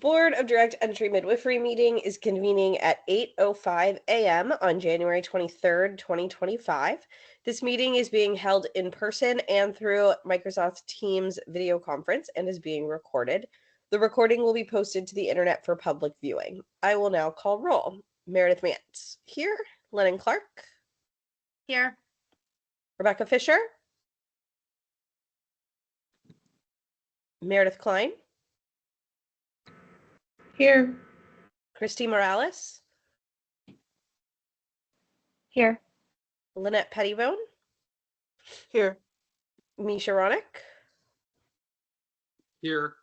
Board of Direct Entry Midwifery meeting is convening at 8:05 a.m. on January 23rd, 2025. This meeting is being held in person and through Microsoft Teams video conference and is being recorded. The recording will be posted to the internet for public viewing. I will now call roll. Meredith Mantz, here. Lennon Clark. Here. Rebecca Fisher. Meredith Klein. Here. Christy Morales. Here. Lynette Pettibone. Here. Misha Ronick. Here.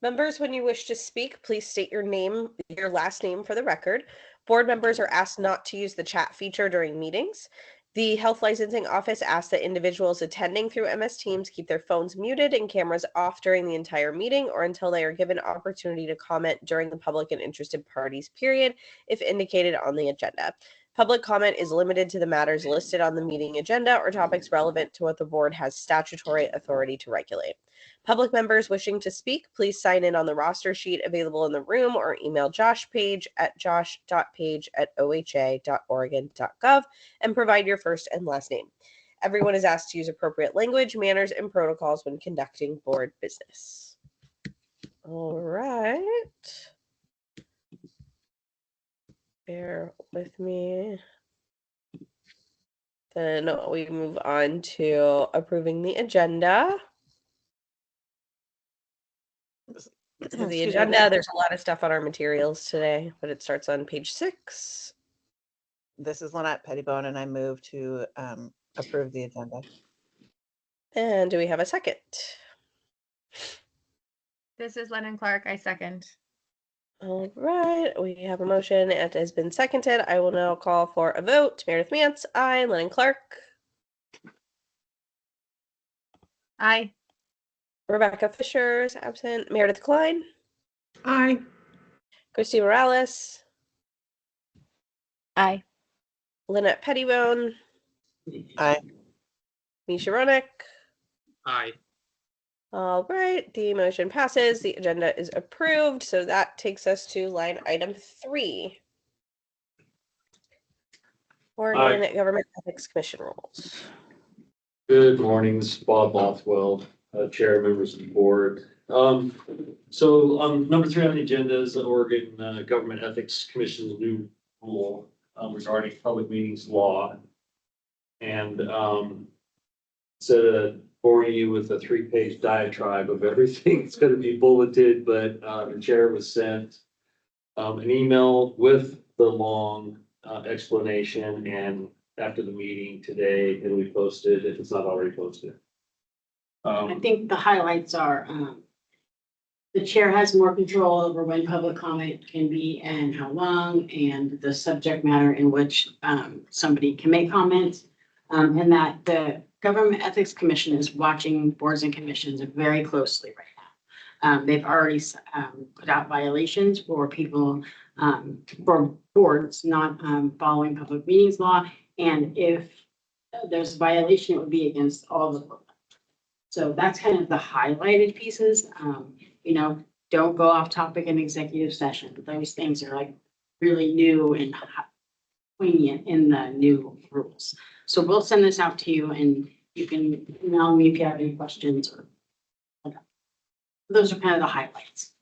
Members, when you wish to speak, please state your name, your last name for the record. Board members are asked not to use the chat feature during meetings. The Health Licensing Office asks that individuals attending through MS Teams keep their phones muted and cameras off during the entire meeting or until they are given opportunity to comment during the public and interested parties period, if indicated on the agenda. Public comment is limited to the matters listed on the meeting agenda or topics relevant to what the board has statutory authority to regulate. Public members wishing to speak, please sign in on the roster sheet available in the room or email Josh Page at josh.page@oha.oregon.gov and provide your first and last name. Everyone is asked to use appropriate language, manners, and protocols when conducting board business. All right. Bear with me. Then we move on to approving the agenda. The agenda, there's a lot of stuff on our materials today, but it starts on page 6. This is Lynette Pettibone, and I move to approve the agenda. And do we have a second? This is Lennon Clark. I second. All right, we have a motion. It has been seconded. I will now call for a vote. Meredith Mantz, aye. Lennon Clark. Aye. Rebecca Fisher is absent. Meredith Klein. Aye. Christy Morales. Aye. Lynette Pettibone. Aye. Misha Ronick. Aye. All right, the motion passes. The agenda is approved. So that takes us to line item 3. Oregon Government Ethics Commission rules. Good morning, this is Bob Bothwell, Chair, members of the board. Number 3 on the agenda is the Oregon Government Ethics Commission's new rule regarding public meetings law. And instead of boring you with a 3-page diatribe of everything that's going to be bulleted, but the chair was sent an email with the long explanation, and after the meeting today, it'll be posted if it's not already posted. I think the highlights are, the chair has more control over when public comment can be and how long, and the subject matter in which somebody can make comments. And that the Government Ethics Commission is watching boards and commissions very closely right now. They've already put out violations for people, for boards not following public meetings law. And if there's a violation, it would be against all the board. So that's kind of the highlighted pieces. Don't go off topic in executive session. Those things are like really new and poignant in the new rules. So we'll send this out to you, and you can email me if you have any questions or whatever. Those are kind of the highlights.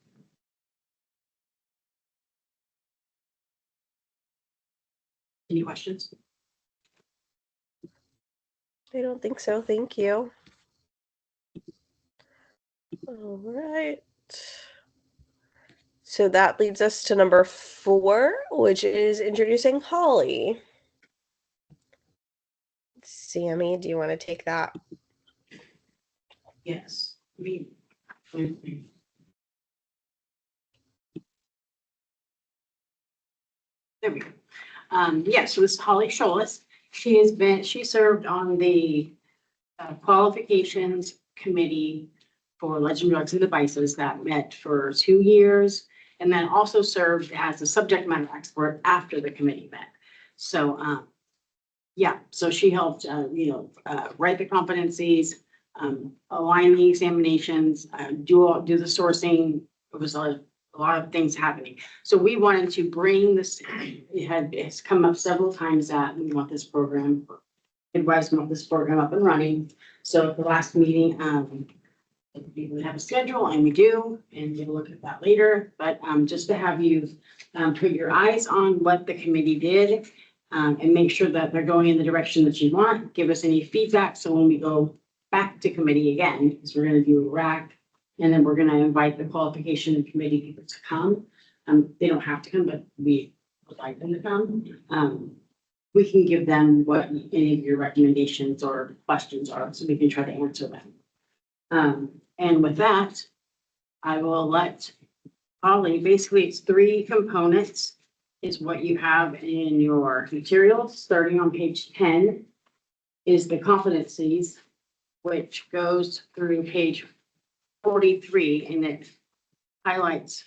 Any questions? I don't think so. Thank you. All right. So that leads us to number 4, which is introducing Holly. Sammy, do you want to take that? Yes. There we go. So this is Holly Scholas. She served on the qualifications committee for Legend Drugs and Devices that met for 2 years, and then also served as a subject matter expert after the committee met. So, so she helped, write the competencies, align the examinations, do the sourcing. It was a a lot of things happening. So we wanted to bring this, it's come up several times that we want this program, advice, we want this program up and running. So at the last meeting, we would have a schedule, and we do, and we'll look at that later, but just to have you put your eyes on what the committee did, and make sure that they're going in the direction that you want. Give us any feedback, so when we go back to committee again, because we're gonna do a rack, and then we're gonna invite the qualification committee people to come. They don't have to come, but we would like them to come. We can give them what any of your recommendations or questions are, so we can try to answer them. And with that, I will let Holly, basically it's 3 components is what you have in your materials. Starting on page 10 is the competencies, which goes through page 43, and it highlights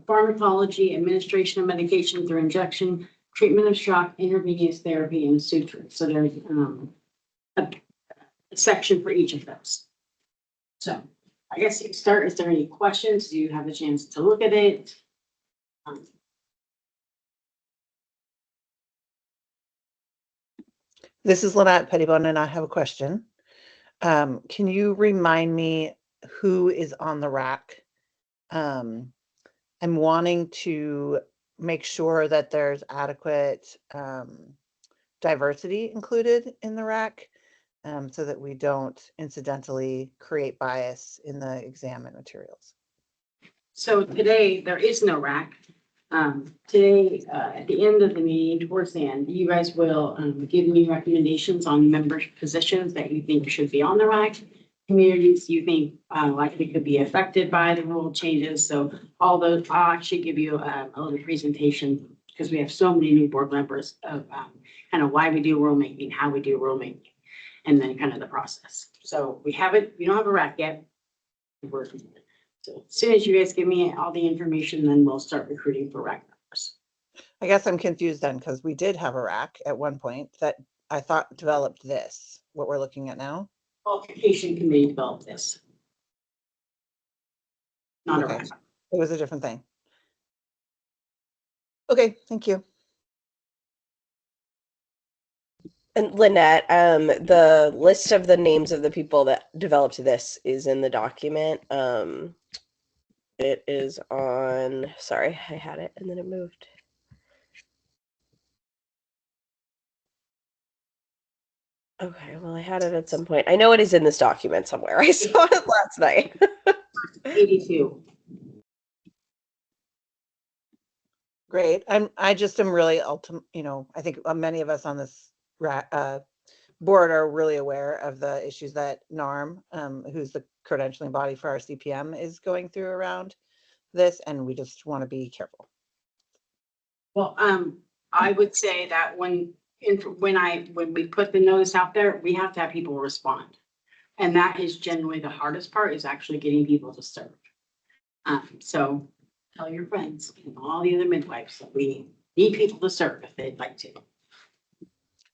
pharmacology, administration of medication through injection, treatment of shock, intravenous therapy, and suture. So there's a section for each of those. So I guess you start. Is there any questions? Do you have a chance to look at it? This is Lynette Pettibone, and I have a question. Can you remind me who is on the rack? I'm wanting to make sure that there's adequate diversity included in the rack, so that we don't incidentally create bias in the exam and materials. So today there is no rack. Today, at the end of the meeting, towards the end, you guys will give me recommendations on member positions that you think should be on the rack. Communities you think likely could be affected by the rule changes. So all those, I'll actually give you a little presentation, because we have so many new board members of kind of why we do rulemaking, how we do rulemaking, and then kind of the process. So we don't have a rack yet. So as soon as you guys give me all the information, then we'll start recruiting for rack members. I guess I'm confused then, because we did have a rack at one point that I thought developed this, what we're looking at now. Qualification committee developed this. Not a Okay. rack. It was a different thing. Okay, thank you. And Lynette, the list of the names of the people that developed this is in the document. It is on, sorry, I had it and then it moved. Okay, well, I had it at some point. I know it is in this document somewhere. I saw it last night. 82. Great. I just am really I think many of us on this board are really aware of the issues that NARM, who's the credentialing body for our CPM, is going through around this, and we just want to be careful. Well, I would say that when we put the notice out there, we have to have people respond. And that is generally the hardest part, is actually getting people to serve. So tell your friends and all the other midwives that we need people to serve if they'd like to.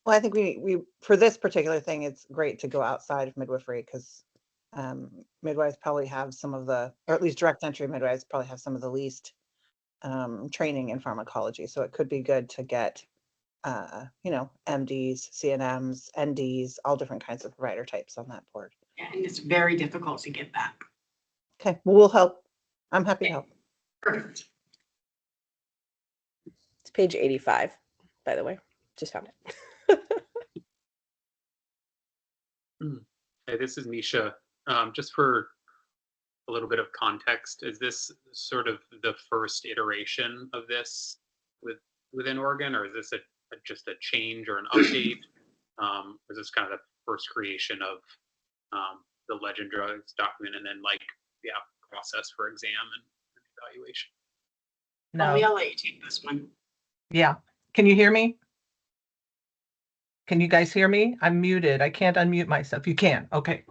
Well, I think we for this particular thing, it's great to go outside of midwifery, because midwives probably have some of the, or at least direct entry midwives probably have some of the least training in pharmacology. So it could be good to get, MDs, CNMs, NDs, all different kinds of provider types on that board. Yeah, and it's very difficult to get that. Okay, well, we'll help. I'm happy to help. Perfect. It's page 85, by the way. Just found it. Hey, this is Misha. Just for a little bit of context, is this sort of the first iteration of this within Oregon, or is this just a change or an update? Is this kind of the first creation of the legend drugs document, and then process for exam and evaluation? No. I'll let you take this one. Yeah. Can you hear me? Can you guys hear me? I'm muted. I can't unmute myself. You can. Okay.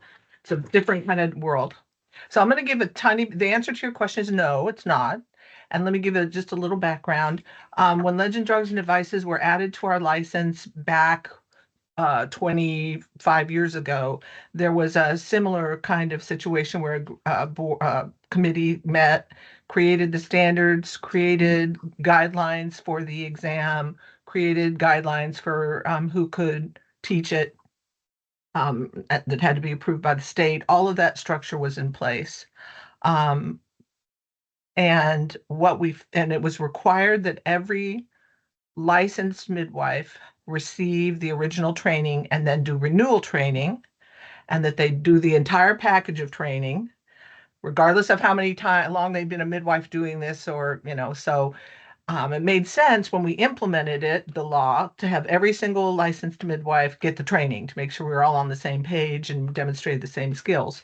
It's a different kind of world. So I'm going to give the answer to your question is no, it's not. And let me give just a little background. When Legend Drugs and Devices were added to our license back 25 years ago, there was a similar kind of situation where a committee met, created the standards, created guidelines for the exam, created guidelines for who could teach it, that had to be approved by the state. All of that structure was in place. And it was required that every licensed midwife receive the original training and then do renewal training, and that they do the entire package of training, regardless of how many long they've been a midwife doing this, or, so it made sense when we implemented the law, to have every single licensed midwife get the training to make sure we were all on the same page and demonstrated the same skills.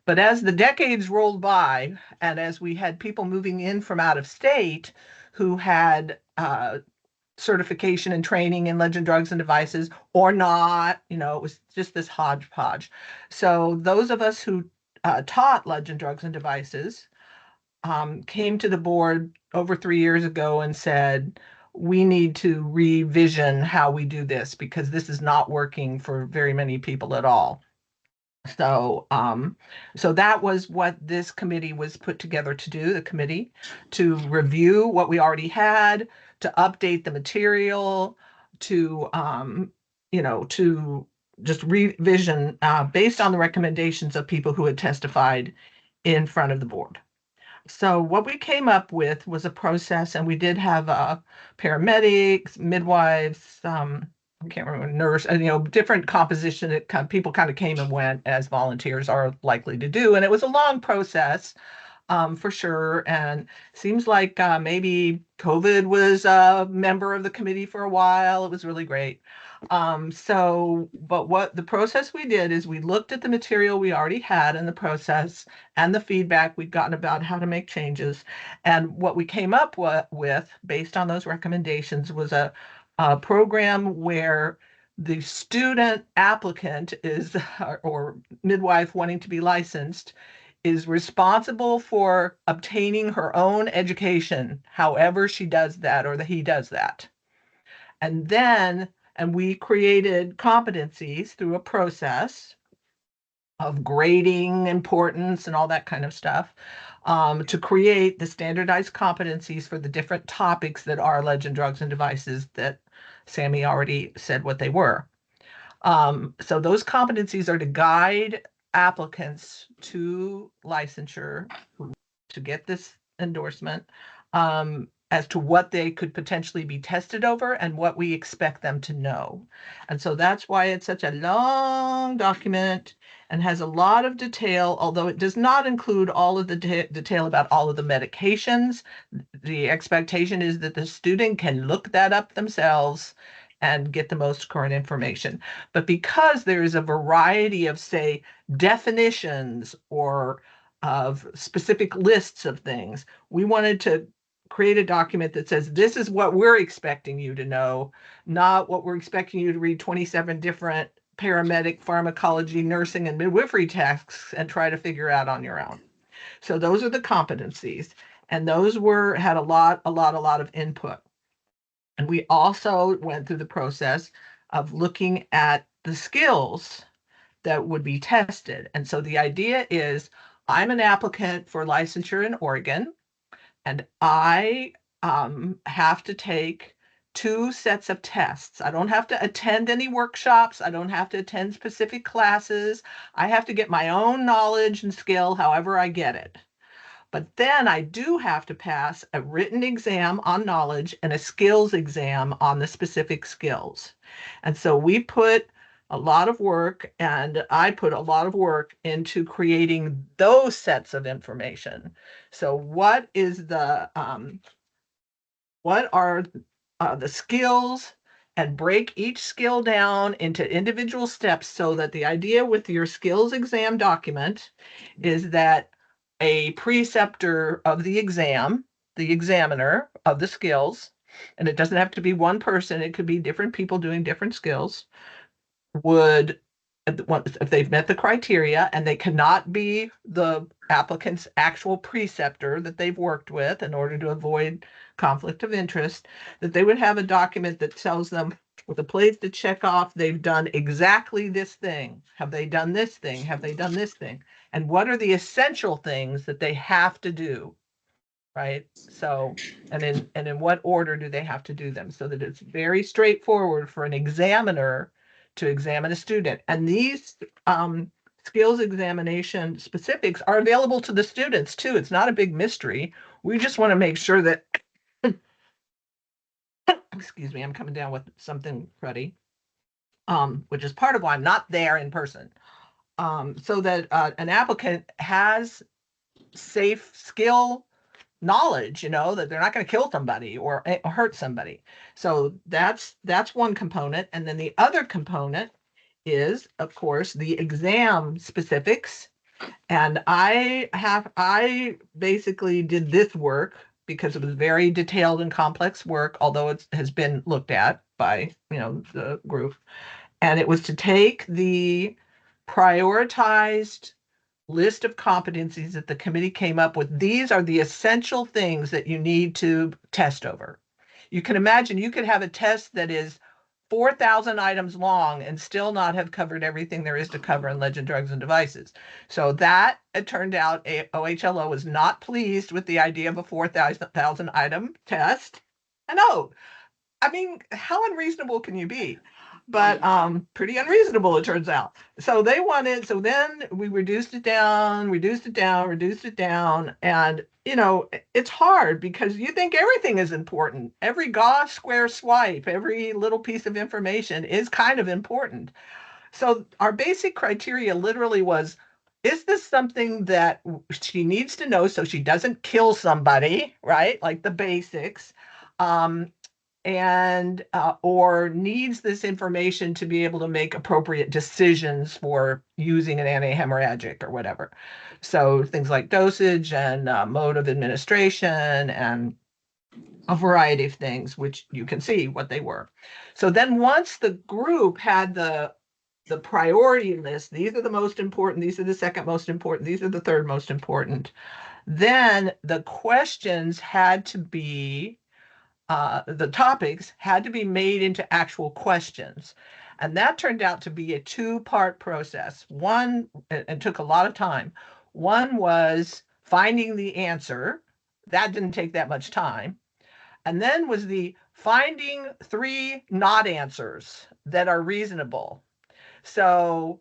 But as the decades rolled by, and as we had people moving in from out of state who had certification and training in Legend Drugs and Devices or not, it was just this hodgepodge. So those of us who taught Legend Drugs and Devices came to the board over 3 years ago and said, we need to revision how we do this, because this is not working for very many people at all. So, so that was what this committee was put together to do, the committee, to review what we already had, to update the material, to, to just revision based on the recommendations of people who had testified in front of the board. So what we came up with was a process, and we did have paramedics, midwives, I can't remember, nurse, different composition that people kind of came and went, as volunteers are likely to do. And it was a long process, for sure. And seems like maybe COVID was a member of the committee for a while. It was really great. But what the process we did is we looked at the material we already had in the process and the feedback we'd gotten about how to make changes. And what we came up with, based on those recommendations, was a program where the student applicant is, or midwife wanting to be licensed, is responsible for obtaining her own education, however she does that, or he does that. And we created competencies through a process of grading importance and all that kind of stuff, to create the standardized competencies for the different topics that are Legend Drugs and Devices, that Sammy already said what they were. So those competencies are to guide applicants to licensure to get this endorsement, as to what they could potentially be tested over and what we expect them to know. And so that's why it's such a long document and has a lot of detail, although it does not include all of the detail about all of the medications. The expectation is that the student can look that up themselves and get the most current information. But because there is a variety of, say, definitions or of specific lists of things, we wanted to create a document that says, this is what we're expecting you to know, not what we're expecting you to read 27 different paramedic, pharmacology, nursing, and midwifery texts and try to figure out on your own. So those are the competencies, and those had a lot of input. And we also went through the process of looking at the skills that would be tested. And so the idea is, I'm an applicant for licensure in Oregon, and I have to take 2 sets of tests. I don't have to attend any workshops. I don't have to attend specific classes. I have to get my own knowledge and skill however I get it. But then I do have to pass a written exam on knowledge and a skills exam on the specific skills. And so we put a lot of work, and I put a lot of work into creating those sets of information. So what are the skills, and break each skill down into individual steps, so that the idea with your skills exam document is that a preceptor of the exam, the examiner of the skills, and it doesn't have to be one person, it could be different people doing different skills, would if they've met the criteria and they cannot be the applicant's actual preceptor that they've worked with in order to avoid conflict of interest, that they would have a document that tells them with a place to check off they've done exactly this thing. Have they done this thing? Have they done this thing? And what are the essential things that they have to do? Right? So, and in what order do they have to do them, so that it's very straightforward for an examiner to examine a student. And these skills examination specifics are available to the students too. It's not a big mystery. We just want to make sure that excuse me, I'm coming down with something cruddy, which is part of why I'm not there in person. So that an applicant has safe skill knowledge, that they're not going to kill somebody or hurt somebody. So that's one component. And then the other component is, of course, the exam specifics. And I basically did this work because it was very detailed and complex work, although it has been looked at by, the group. And it was to take the prioritized list of competencies that the committee came up with. These are the essential things that you need to test over. You can imagine you could have a test that is 4,000 items long and still not have covered everything there is to cover in Legend, Drugs, and Devices. So that, it turned out, OHLO was not pleased with the idea of a 4,000 item test. I know. I mean, how unreasonable can you be? But pretty unreasonable, it turns out. So then we reduced it down. And, it's hard because you think everything is important. Every gauge square swipe, every little piece of information is kind of important. So our basic criteria literally was, is this something that she needs to know so she doesn't kill somebody, right? Like the basics. And or needs this information to be able to make appropriate decisions for using an antihemorrhagic or whatever. So things like dosage and mode of administration and a variety of things, which you can see what they were. So then once the group had the priority list, these are the most important, these are the second most important, these are the third most important, then the questions had to be the topics had to be made into actual questions. And that turned out to be a two-part process. One, it took a lot of time. One was finding the answer. That didn't take that much time. And then was the finding 3 not answers that are reasonable. So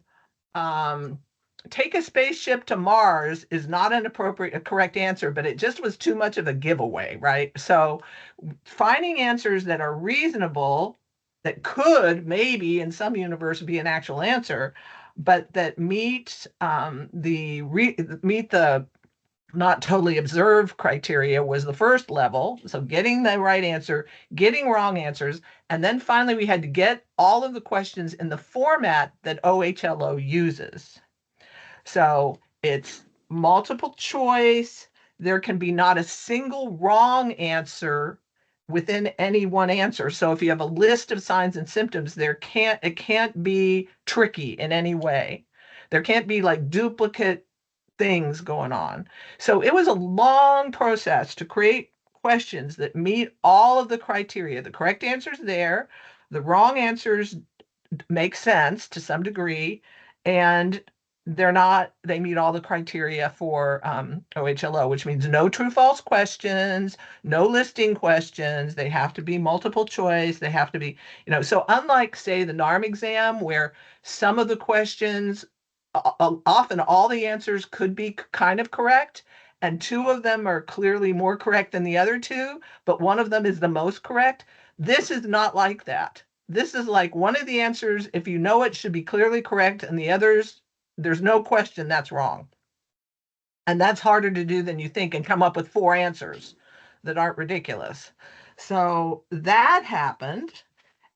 take a spaceship to Mars is not a correct answer, but it just was too much of a giveaway, right? So finding answers that are reasonable, that could maybe in some universe be an actual answer, but that meet the not totally observed criteria was the first level. So getting the right answer, getting wrong answers, and then finally we had to get all of the questions in the format that OHLO uses. So it's multiple choice. There can be not a single wrong answer within any one answer. So if you have a list of signs and symptoms, it can't be tricky in any way. There can't be like duplicate things going on. So it was a long process to create questions that meet all of the criteria. The correct answers there, the wrong answers make sense to some degree, and they meet all the criteria for OHLO, which means no true false questions, no listing questions. They have to be multiple choice. They have to be, so unlike say the NARM exam where some of the questions, often all the answers could be kind of correct, and 2 of them are clearly more correct than the other 2, but one of them is the most correct. This is not like that. This is like one of the answers, if you know it, should be clearly correct, and the others, there's no question that's wrong. And that's harder to do than you think and come up with 4 answers that aren't ridiculous. So that happened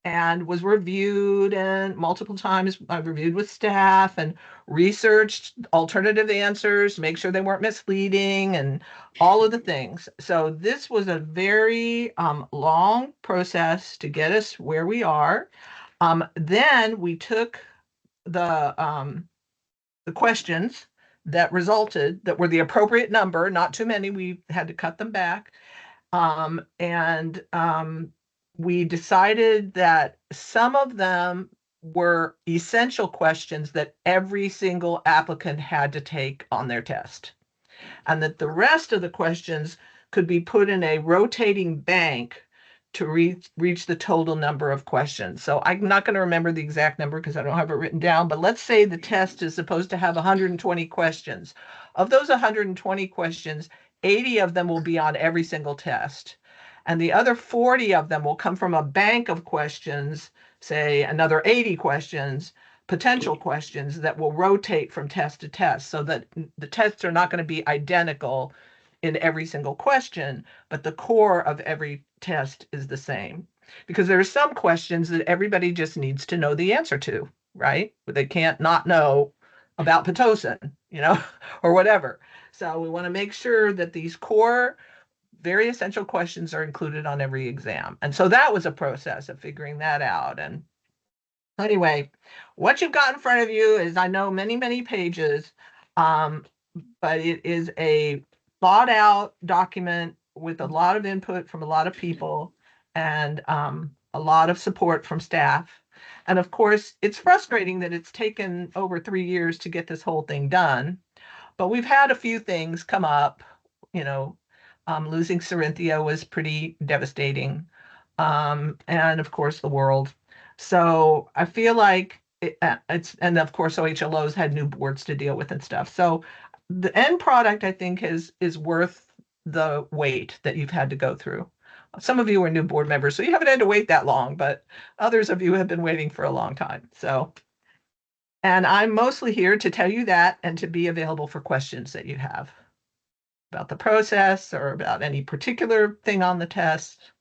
and was reviewed and multiple times. I reviewed with staff and researched alternative answers, make sure they weren't misleading and all of the things. So this was a very long process to get us where we are. Then we took the questions that resulted that were the appropriate number, not too many. We had to cut them back. And we decided that some of them were essential questions that every single applicant had to take on their test, and that the rest of the questions could be put in a rotating bank to reach the total number of questions. So I'm not going to remember the exact number because I don't have it written down, but let's say the test is supposed to have 120 questions. Of those 120 questions, 80 of them will be on every single test. And the other 40 of them will come from a bank of questions, say another 80 questions, potential questions that will rotate from test to test, so that the tests are not going to be identical in every single question, but the core of every test is the same. Because there are some questions that everybody just needs to know the answer to, right? They can't not know about Pitocin, or whatever. So we want to make sure that these core, very essential questions are included on every exam. And so that was a process of figuring that out. And anyway, what you've got in front of you is, I know, many, many pages, but it is a thought out document with a lot of input from a lot of people and a lot of support from staff. And of course, it's frustrating that it's taken over 3 years to get this whole thing done, but we've had a few things come up. Losing Corinthia was pretty devastating. And of course, the world. So I feel like it's, and of course, OHLOs had new boards to deal with and stuff. So the end product, I think, is worth the wait that you've had to go through. Some of you are new board members, so you haven't had to wait that long, but others of you have been waiting for a long time. So, and I'm mostly here to tell you that and to be available for questions that you have about the process or about any particular thing on the test.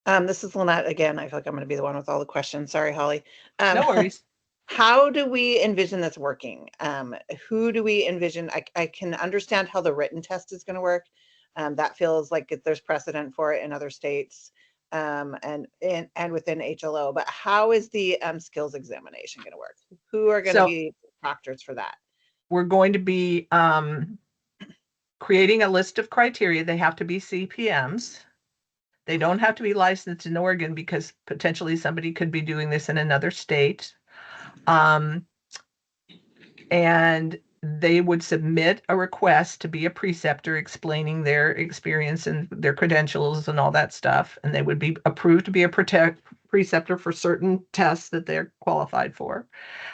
This is Lynette again. I feel like I'm going to be the one with all the questions. Sorry, Holly. No worries. How do we envision this working? Who do we envision? I can understand how the written test is going to work. That feels like there's precedent for it in other states and within HLO. But how is the skills examination going to work? Who are going to be proctors for that? We're going to be creating a list of criteria. They have to be CPMs. They don't have to be licensed in Oregon because potentially somebody could be doing this in another state. And they would submit a request to be a preceptor explaining their experience and their credentials and all that stuff. And they would be approved to be a preceptor for certain tests that they're qualified for.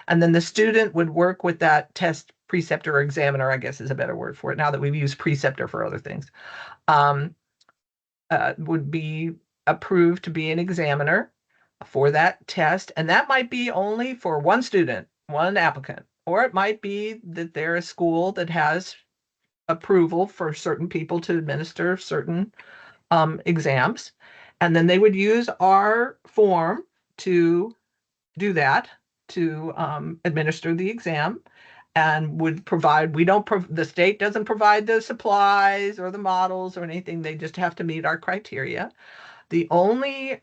And then the student would work with that test preceptor or examiner, I guess is a better word for it now that we've used preceptor for other things. Would be approved to be an examiner for that test. And that might be only for one student, one applicant, or it might be that they're a school that has approval for certain people to administer certain exams. And then they would use our form to do that, to administer the exam, and would provide, the state doesn't provide the supplies or the models or anything. They just have to meet our criteria. The only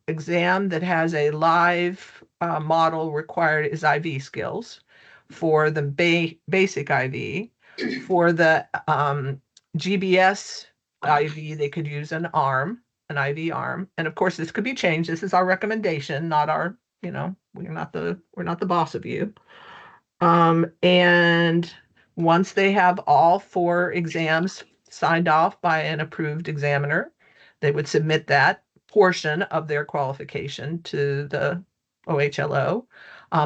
exam that has a live model required is IV skills for the basic IV. For the GBS IV, they could use an IV arm. And of course, this could be changed. This is our recommendation, not our, we're not the boss of you. And once they have all 4 exams signed off by an approved examiner, they would submit that portion of their qualification to the OHLO.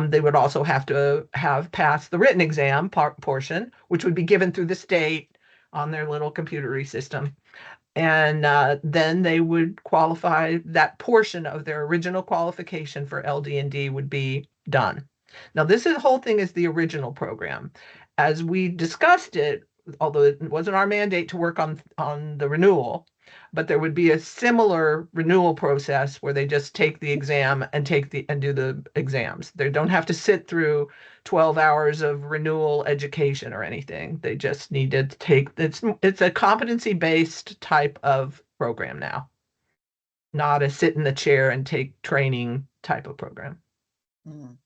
They would also have to have passed the written exam portion, which would be given through the state on their little computery system. And then they would qualify, that portion of their original qualification for LD&D would be done. Now, this whole thing is the original program. As we discussed it, although it wasn't our mandate to work on the renewal, but there would be a similar renewal process where they just take the exam and do the exams. They don't have to sit through 12 hours of renewal education or anything. They just need to take, it's a competency-based type of program now, not a sit in the chair and take training type of program. Mhm.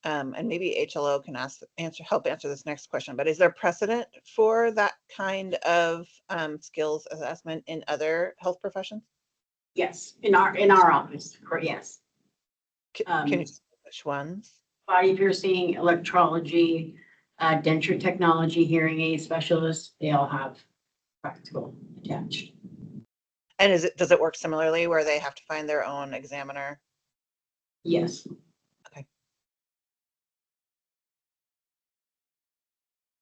And maybe HLO can help answer this next question, but is there precedent for that kind of skills assessment in other health professions? Yes, in our office, yes. Can you Um, say which ones? Body piercing, electrology, denture technology, hearing aid specialists, they all have practical attached. And does it work similarly where they have to find their own examiner? Yes. Okay.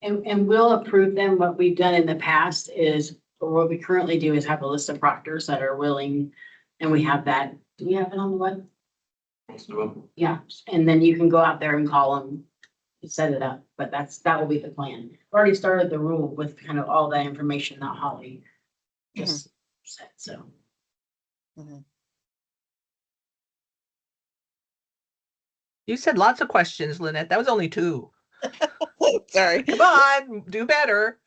And we'll approve them. What we've done in the past is, or what we currently do is have a list of proctors that are willing, and we have that. Do we have it on the web? Most of them. Yeah, and then you can go out there and call them, set it up, but that will be the plan. We've already started the rule with kind of all that information that Holly just said, so. Mhm. You said lots of questions, Lynette. That was only 2. Sorry. Come on, do better.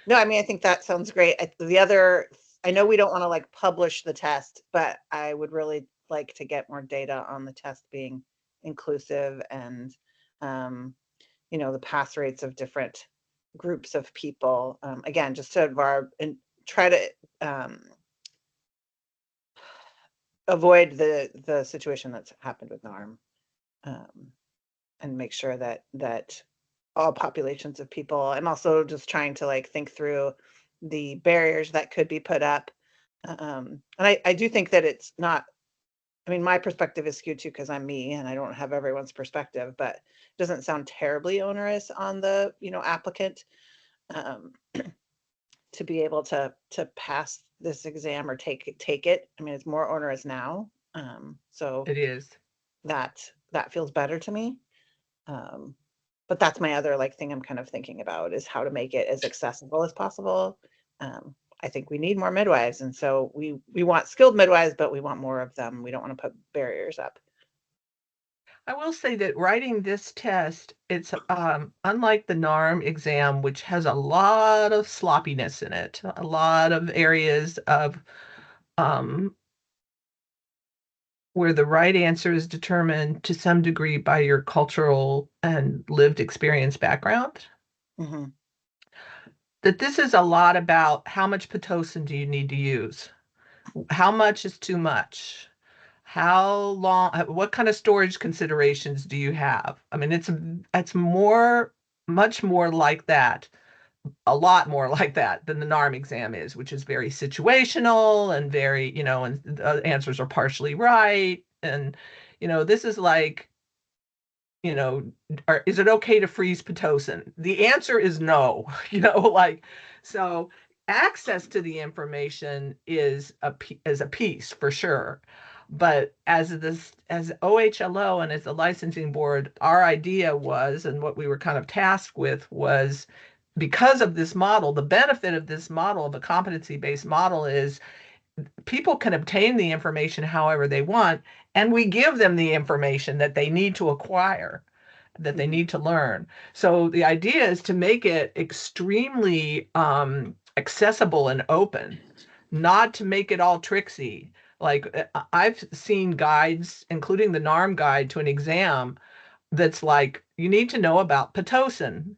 No, I mean, I think that sounds great. The other, I know we don't want to like publish the test, but I would really like to get more data on the test being inclusive and, the pass rates of different groups of people. Again, just to try to avoid the situation that's happened with NARM, and make sure that all populations of people. I'm also just trying to like think through the barriers that could be put up. And I do think that it's not, I mean, my perspective is skewed too because I'm me and I don't have everyone's perspective, but it doesn't sound terribly onerous on the, applicant um, to be able to pass this exam or take it. I mean, it's more onerous now. So It is. that feels better to me. But that's my other like thing I'm kind of thinking about is how to make it as accessible as possible. I think we need more midwives, and so we want skilled midwives, but we want more of them. We don't want to put barriers up. I will say that writing this test, it's unlike the NARM exam, which has a lot of sloppiness in it, a lot of areas of where the right answer is determined to some degree by your cultural and lived experience background. Mhm. That this is a lot about how much Pitocin do you need to use? How much is too much? How long, what kind of storage considerations do you have? I mean, it's much more like that, a lot more like that than the NARM exam is, which is very situational and very, and the answers are partially right. And, this is like, is it okay to freeze Pitocin? The answer is no, so access to the information is a piece for sure. But as OHLO and as the licensing board, our idea was, and what we were kind of tasked with was, because of this model, the benefit of this model, of a competency-based model, is people can obtain the information however they want, and we give them the information that they need to acquire, that they need to learn. So the idea is to make it extremely accessible and open, not to make it all tricksy. Like I've seen guides, including the NARM guide to an exam, that's like, you need to know about Pitocin.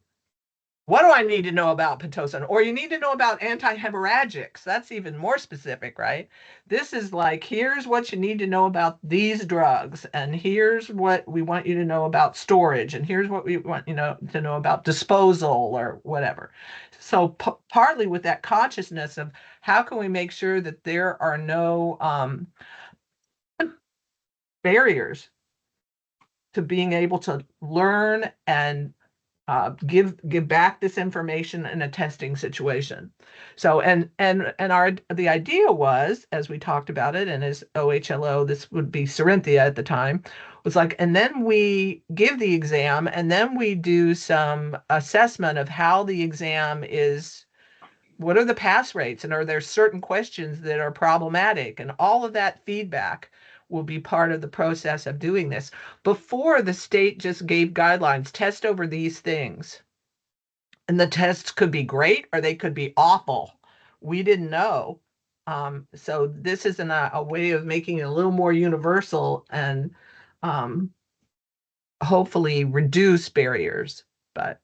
What do I need to know about Pitocin? Or you need to know about antihemorrhagics. That's even more specific, right? This is like, here's what you need to know about these drugs, and here's what we want you to know about storage, and here's what we want to know about disposal or whatever. So partly with that consciousness of how can we make sure that there are no barriers to being able to learn and give back this information in a testing situation. So the idea was, as we talked about it, and as OHLO, this would be Corinthia at the time, was like, and then we give the exam, and then we do some assessment of how the exam is. What are the pass rates, and are there certain questions that are problematic? And all of that feedback will be part of the process of doing this. Before, the state just gave guidelines, test over these things. And the tests could be great or they could be awful. We didn't know. So this is a way of making it a little more universal and hopefully reduce barriers. But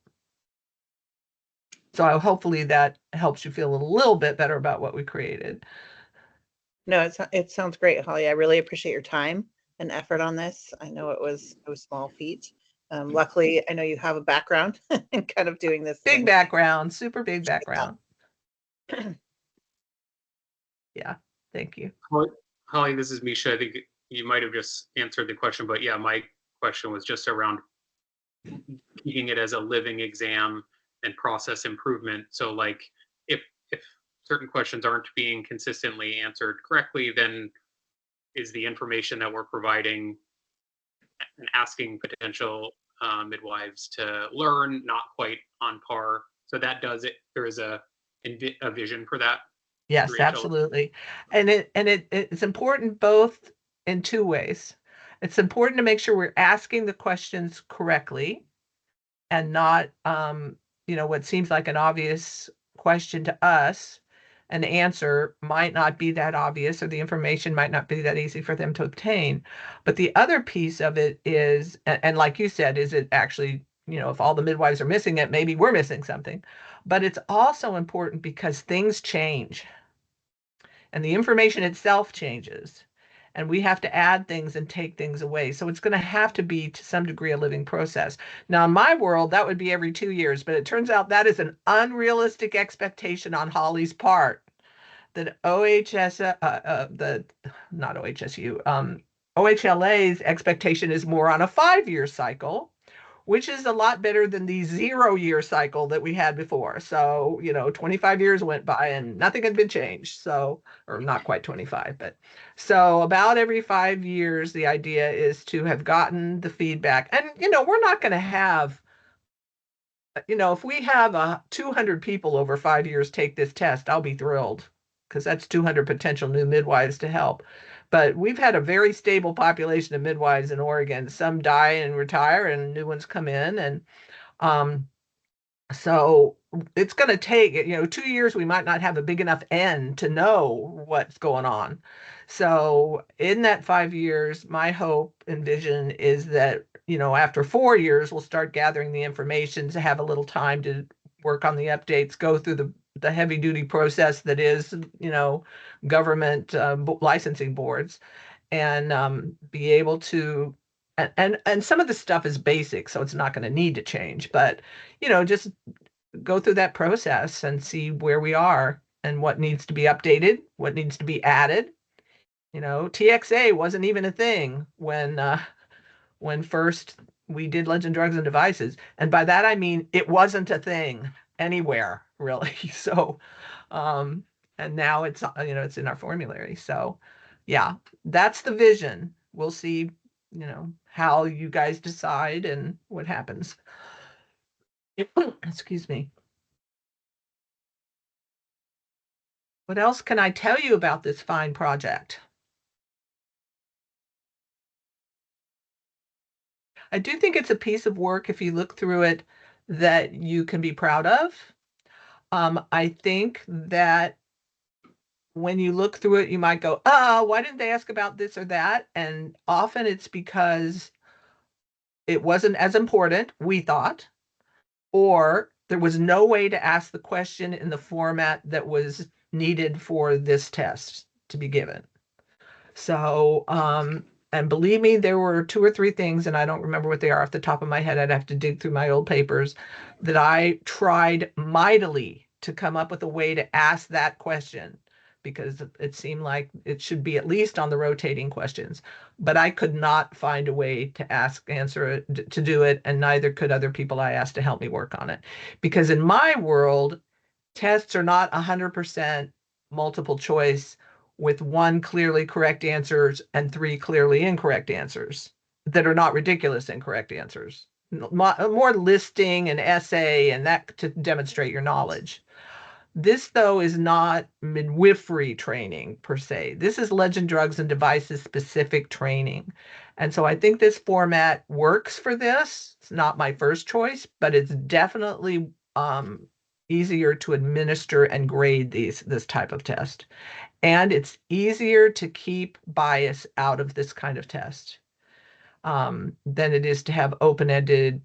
so hopefully that helps you feel a little bit better about what we created. No, it sounds great, Holly. I really appreciate your time and effort on this. I know it was no small feat. Luckily, I know you have a background in kind of doing this. Big thing. background, super big background. Yeah, thank you. Holly, this is Misha. I think you might have just answered the question, but yeah, my question was just around keeping it as a living exam and process improvement. So like if certain questions aren't being consistently answered correctly, then is the information that we're providing and asking potential midwives to learn not quite on par? So that does it. There is a vision for that. Yes, through HLA. absolutely. And it's important both in two ways. It's important to make sure we're asking the questions correctly and not, what seems like an obvious question to us. An answer might not be that obvious, or the information might not be that easy for them to obtain. But the other piece of it is, and like you said, is it actually, if all the midwives are missing it, maybe we're missing something. But it's also important because things change and the information itself changes. And we have to add things and take things away. So it's going to have to be, to some degree, a living process. Now, in my world, that would be every 2 years, but it turns out that is an unrealistic expectation on Holly's part. That OHLA's expectation is more on a 5-year cycle, which is a lot better than the 0-year cycle that we had before. So, 25 years went by and nothing had been changed. So, or not quite 25, but so about every 5 years, the idea is to have gotten the feedback. And, we're not going to have, if we have 200 people over 5 years take this test, I'll be thrilled, because that's 200 potential new midwives to help. But we've had a very stable population of midwives in Oregon. Some die and retire and new ones come in. And so it's going to take, 2 years, we might not have a big enough N to know what's going on. So in that 5 years, my hope and vision is that, after 4 years, we'll start gathering the information to have a little time to work on the updates, go through the heavy duty process that is, government licensing boards, and be able to, and some of the stuff is basic, so it's not going to need to change, but, just go through that process and see where we are and what needs to be updated, what needs to be added. TXA wasn't even a thing when first we did Legend Drugs and Devices. And by that, I mean, it wasn't a thing anywhere really. So, and now it's, it's in our formulary. So yeah, that's the vision. We'll see, how you guys decide and what happens. Excuse me. What else can I tell you about this fine project? I do think it's a piece of work, if you look through it, that you can be proud of. I think that when you look through it, you might go, why didn't they ask about this or that? And often it's because it wasn't as important, we thought, or there was no way to ask the question in the format that was needed for this test to be given. So, and believe me, there were 2 or 3 things, and I don't remember what they are off the top of my head. I'd have to dig through my old papers, that I tried mightily to come up with a way to ask that question, because it seemed like it should be at least on the rotating questions. But I could not find a way to to do it, and neither could other people I asked to help me work on it. Because in my world, tests are not 100% multiple choice with 1 clearly correct answers and 3 clearly incorrect answers that are not ridiculous incorrect answers. More listing and essay and that to demonstrate your knowledge. This, though, is not midwifery training per se. This is Legend Drugs and Devices specific training. And so I think this format works for this. It's not my first choice, but it's definitely easier to administer and grade this type of test. And it's easier to keep bias out of this kind of test. than it is to have open-ended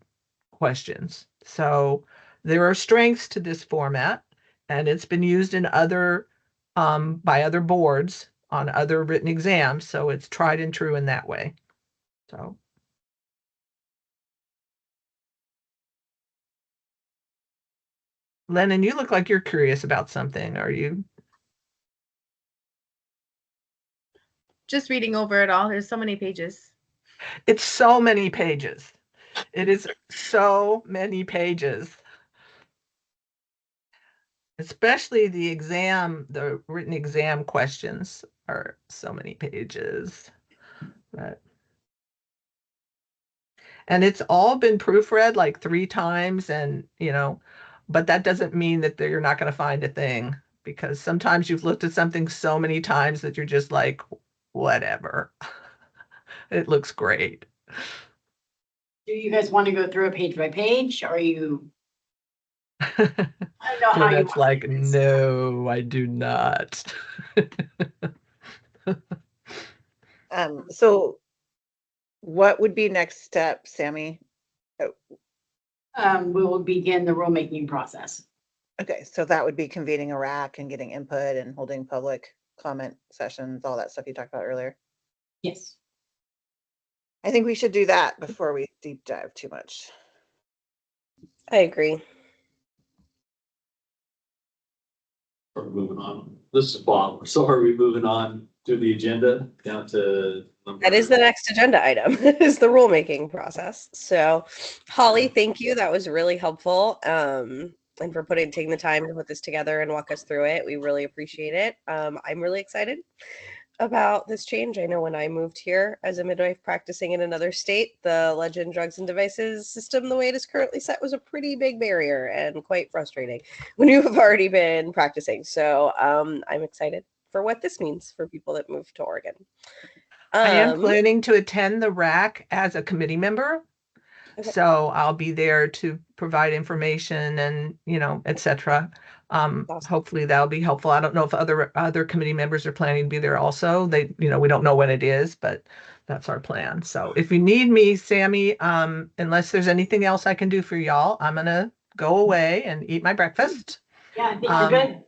questions. So there are strengths to this format, and it's been used in other by other boards on other written exams. So it's tried and true in that way. So. Lennon, you look like you're curious about something. Are you? Just reading over it all. There's so many pages. It's so many pages. It is so many pages. Especially the exam, the written exam questions are so many pages. And it's all been proofread like 3 times, and but that doesn't mean that you're not going to find a thing, because sometimes you've looked at something so many times that you're just like, whatever. It looks great. Do you guys want to go through it page by page, or you? I don't know how you. That's like, no, I do not. So what would be next step, Sammy? We will begin the rulemaking process. Okay, so that would be convening a RAC and getting input and holding public comment sessions, all that stuff you talked about earlier. Yes. I think we should do that before we deep dive too much. I agree. Are we moving on? This is Bob. So are we moving on through the agenda down to? That is the next agenda item, is the rulemaking process. So Holly, thank you. That was really helpful. And for taking the time to put this together and walk us through it. We really appreciate it. I'm really excited about this change. I know when I moved here as a midwife practicing in another state, the Legend Drugs and Devices system, the way it is currently set, was a pretty big barrier and quite frustrating when you have already been practicing. So I'm excited for what this means for people that move to Oregon. I am planning to attend the RAC as a committee member. Okay. So I'll be there to provide information and, etc. Awesome. Hopefully that'll be helpful. I don't know if other committee members are planning to be there also. They, we don't know when it is, but that's our plan. So if you need me, Sammy, unless there's anything else I can do for y'all, I'm gonna go away and eat my breakfast. Yeah, I think you're good.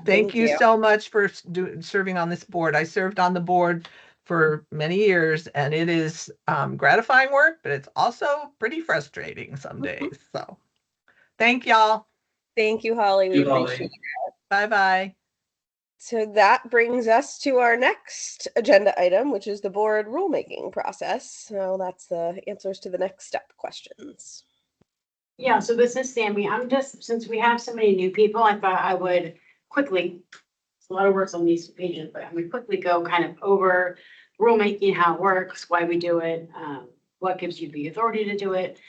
Thank you so much for serving on this board. I served on the board for many years, and it is gratifying work, but it's also pretty frustrating some days. So thank y'all. Thank you, Holly. We appreciate it. Bye-bye. So that brings us to our next agenda item, which is the board rulemaking process. So that's the answers to the next step questions. Yeah, so this is Sammy. Since we have so many new people, I thought I would quickly, it's a lot of words on these pages, but I'm gonna quickly go kind of over rulemaking, how it works, why we do it, what gives you the authority to do it,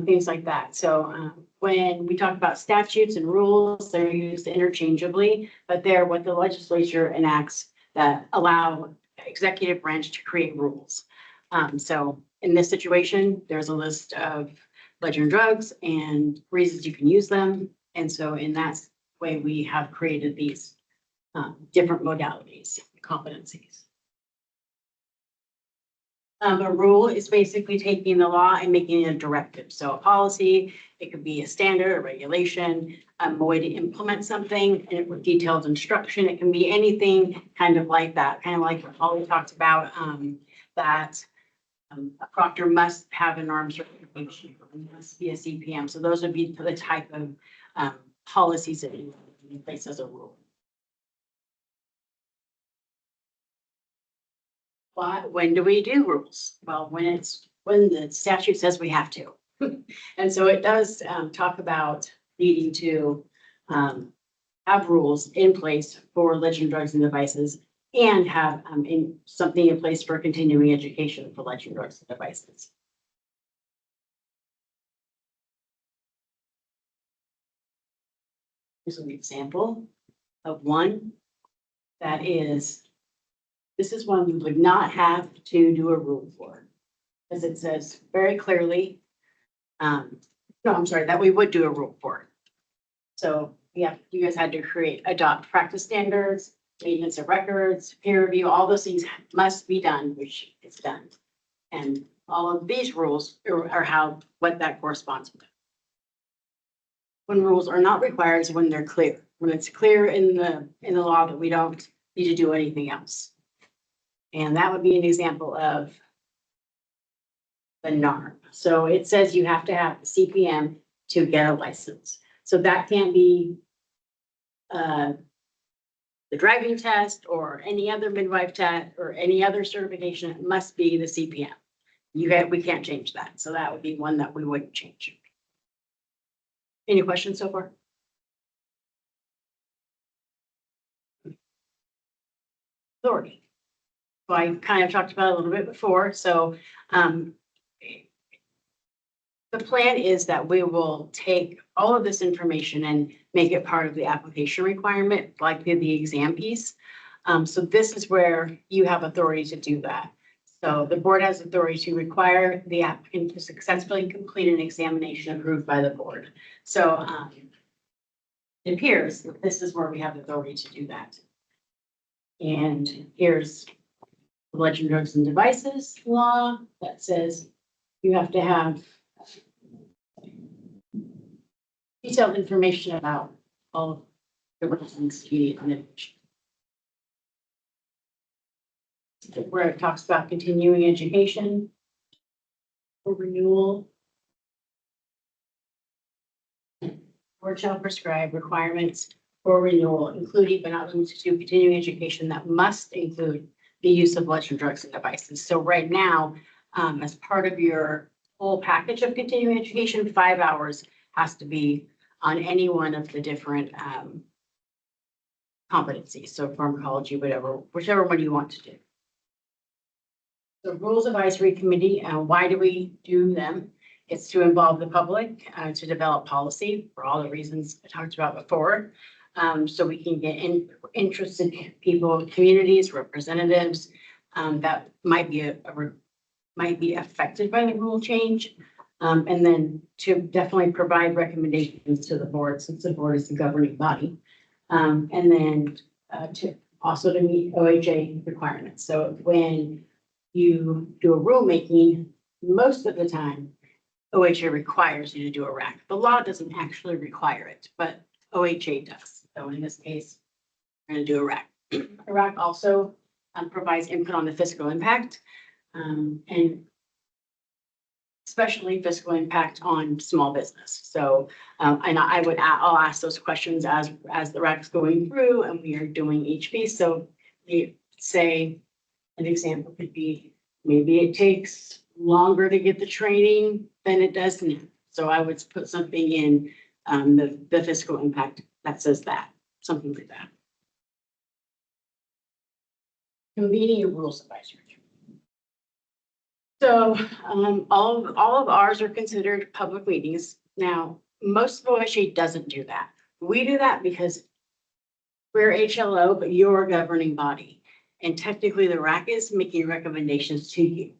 things like that. So when we talk about statutes and rules, they're used interchangeably, but they're what the legislature enacts that allow executive branch to create rules. So in this situation, there's a list of Legend drugs and reasons you can use them. And so in that way, we have created these different modalities, competencies. A rule is basically taking the law and making it a directive. So a policy, it could be a standard, a regulation, a way to implement something, and with detailed instruction. It can be anything kind of like that, kind of like what Holly talked about, that a proctor must have a norm certification, must be a CPM. So those would be the type of policies that you put in place as a rule. But when do we do rules? Well, when the statute says we have to. And so it does talk about needing to have rules in place for Legend drugs and devices, and have something in place for continuing education for Legend drugs and devices. Here's an example of one that is. This is one we would not have to do a rule for, as it says very clearly. No, I'm sorry, that we would do a rule for. So yeah, you guys had to adopt practice standards, maintenance of records, peer review, all those things must be done, which is done. And all of these rules are how, what that corresponds with. When rules are not required is when they're clear, when it's clear in the law that we don't need to do anything else. And that would be an example of the NARM. So it says you have to have a CPM to get a license. So that can't be the driving test or any other midwife test or any other certification. It must be the CPM. We can't change that. So that would be one that we wouldn't change. Any questions so far? Authority. So I kind of talked about it a little bit before. So the plan is that we will take all of this information and make it part of the application requirement, like the exam piece. So this is where you have authority to do that. So the board has authority to require the applicant to successfully complete an examination approved by the board. So it appears that this is where we have authority to do that. And here's the Legend Drugs and Devices law that says you have to have detailed information about all the reasons you need an image. Where it talks about continuing education or renewal. Board shall prescribe requirements for renewal, including but not limited to continuing education that must include the use of Legend Drugs and Devices. So right now, as part of your whole package of continuing education, 5 hours has to be on any one of the different competencies. So pharmacology, whichever one you want to do. The Rules Advisory Committee, why do we do them? It's to involve the public to develop policy for all the reasons I talked about before. So we can get interested people, communities, representatives that might be affected by the rule change. And then to definitely provide recommendations to the board, since the board is the governing body. And then to meet OHA requirements. So when you do a rulemaking, most of the time, OHA requires you to do a RAC. The law doesn't actually require it, but OHA does. So in this case, we're going to do a RAC. A RAC also provides input on the fiscal impact, and especially fiscal impact on small business. So, and I'll ask those questions as the RAC's going through and we are doing each piece. So you say, an example could be, maybe it takes longer to get the training than it does now. So I would put something in the fiscal impact that says that, something like that. Convening a rules advisory. So all of ours are considered public meetings. Now, most of OHA doesn't do that. We do that because we're HLO, but you're a governing body. And technically the RAC is making recommendations to you,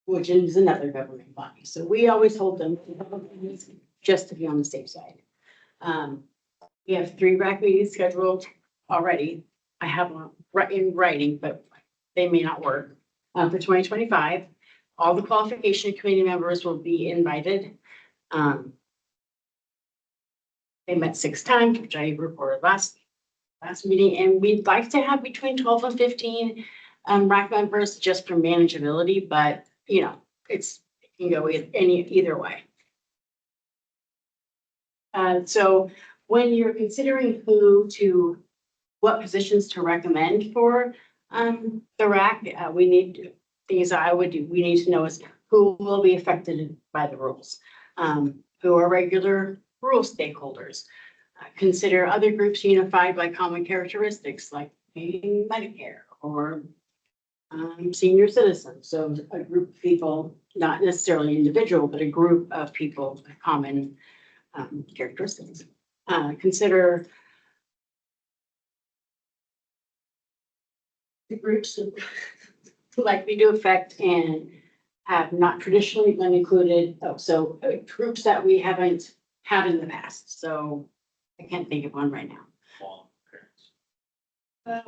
which is another governing body. So we always hold them just to be on the safe side. We have 3 RAC meetings scheduled already. I have one in writing, but they may not work for 2025. All the qualification committee members will be invited. They met 6 times, which I reported last meeting, and we'd like to have between 12 and 15 RAC members just for manageability, but you know, it can go either way. So when you're considering what positions to recommend for the RAC, we need to know is who will be affected by the rules, who are regular rule stakeholders. Consider other groups unified by common characteristics like maybe Medicare or senior citizens. So a group of people, not necessarily individual, but a group of people with common characteristics. Consider the groups likely to affect and have not traditionally been included. So groups that we haven't had in the past. So I can't think of one right now.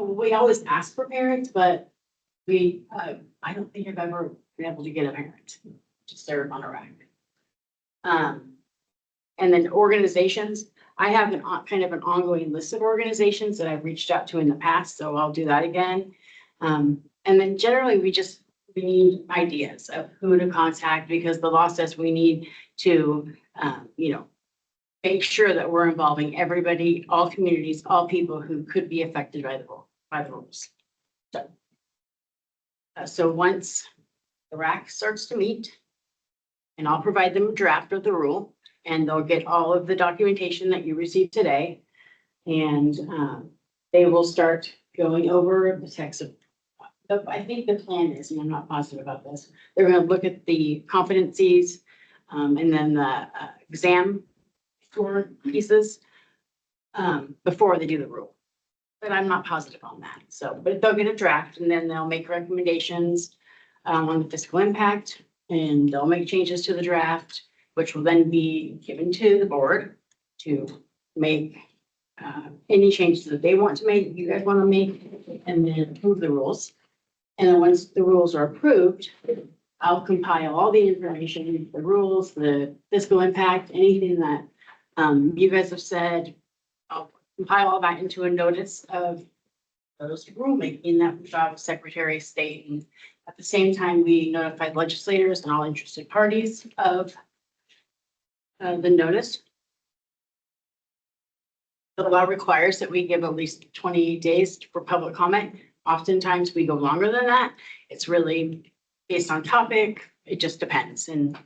We always ask for parents, but I don't think I've ever been able to get a parent to serve on a RAC. And then organizations, I have kind of an ongoing list of organizations that I've reached out to in the past, so I'll do that again. And then generally, we need ideas of who to contact, because the law says we need to, make sure that we're involving everybody, all communities, all people who could be affected by the rules. So once the RAC starts to meet, and I'll provide them a draft of the rule, and they'll get all of the documentation that you received today. And they will start going over the text of, I think the plan is, and I'm not positive about this, they're going to look at the competencies and then the exam score pieces before they do the rule. But I'm not positive on that. So, but they'll get a draft, and then they'll make recommendations on the fiscal impact, and they'll make changes to the draft, which will then be given to the board to make any changes that they want to make, you guys want to make, and then approve the rules. And then once the rules are approved, I'll compile all the information, the rules, the fiscal impact, anything that you guys have said. I'll compile all that into a notice of those rulemaking that we filed with Secretary of State. And at the same time, we notified legislators and all interested parties of the notice. The law requires that we give at least 28 days for public comment. Oftentimes we go longer than that. It's really based on topic. It just depends. And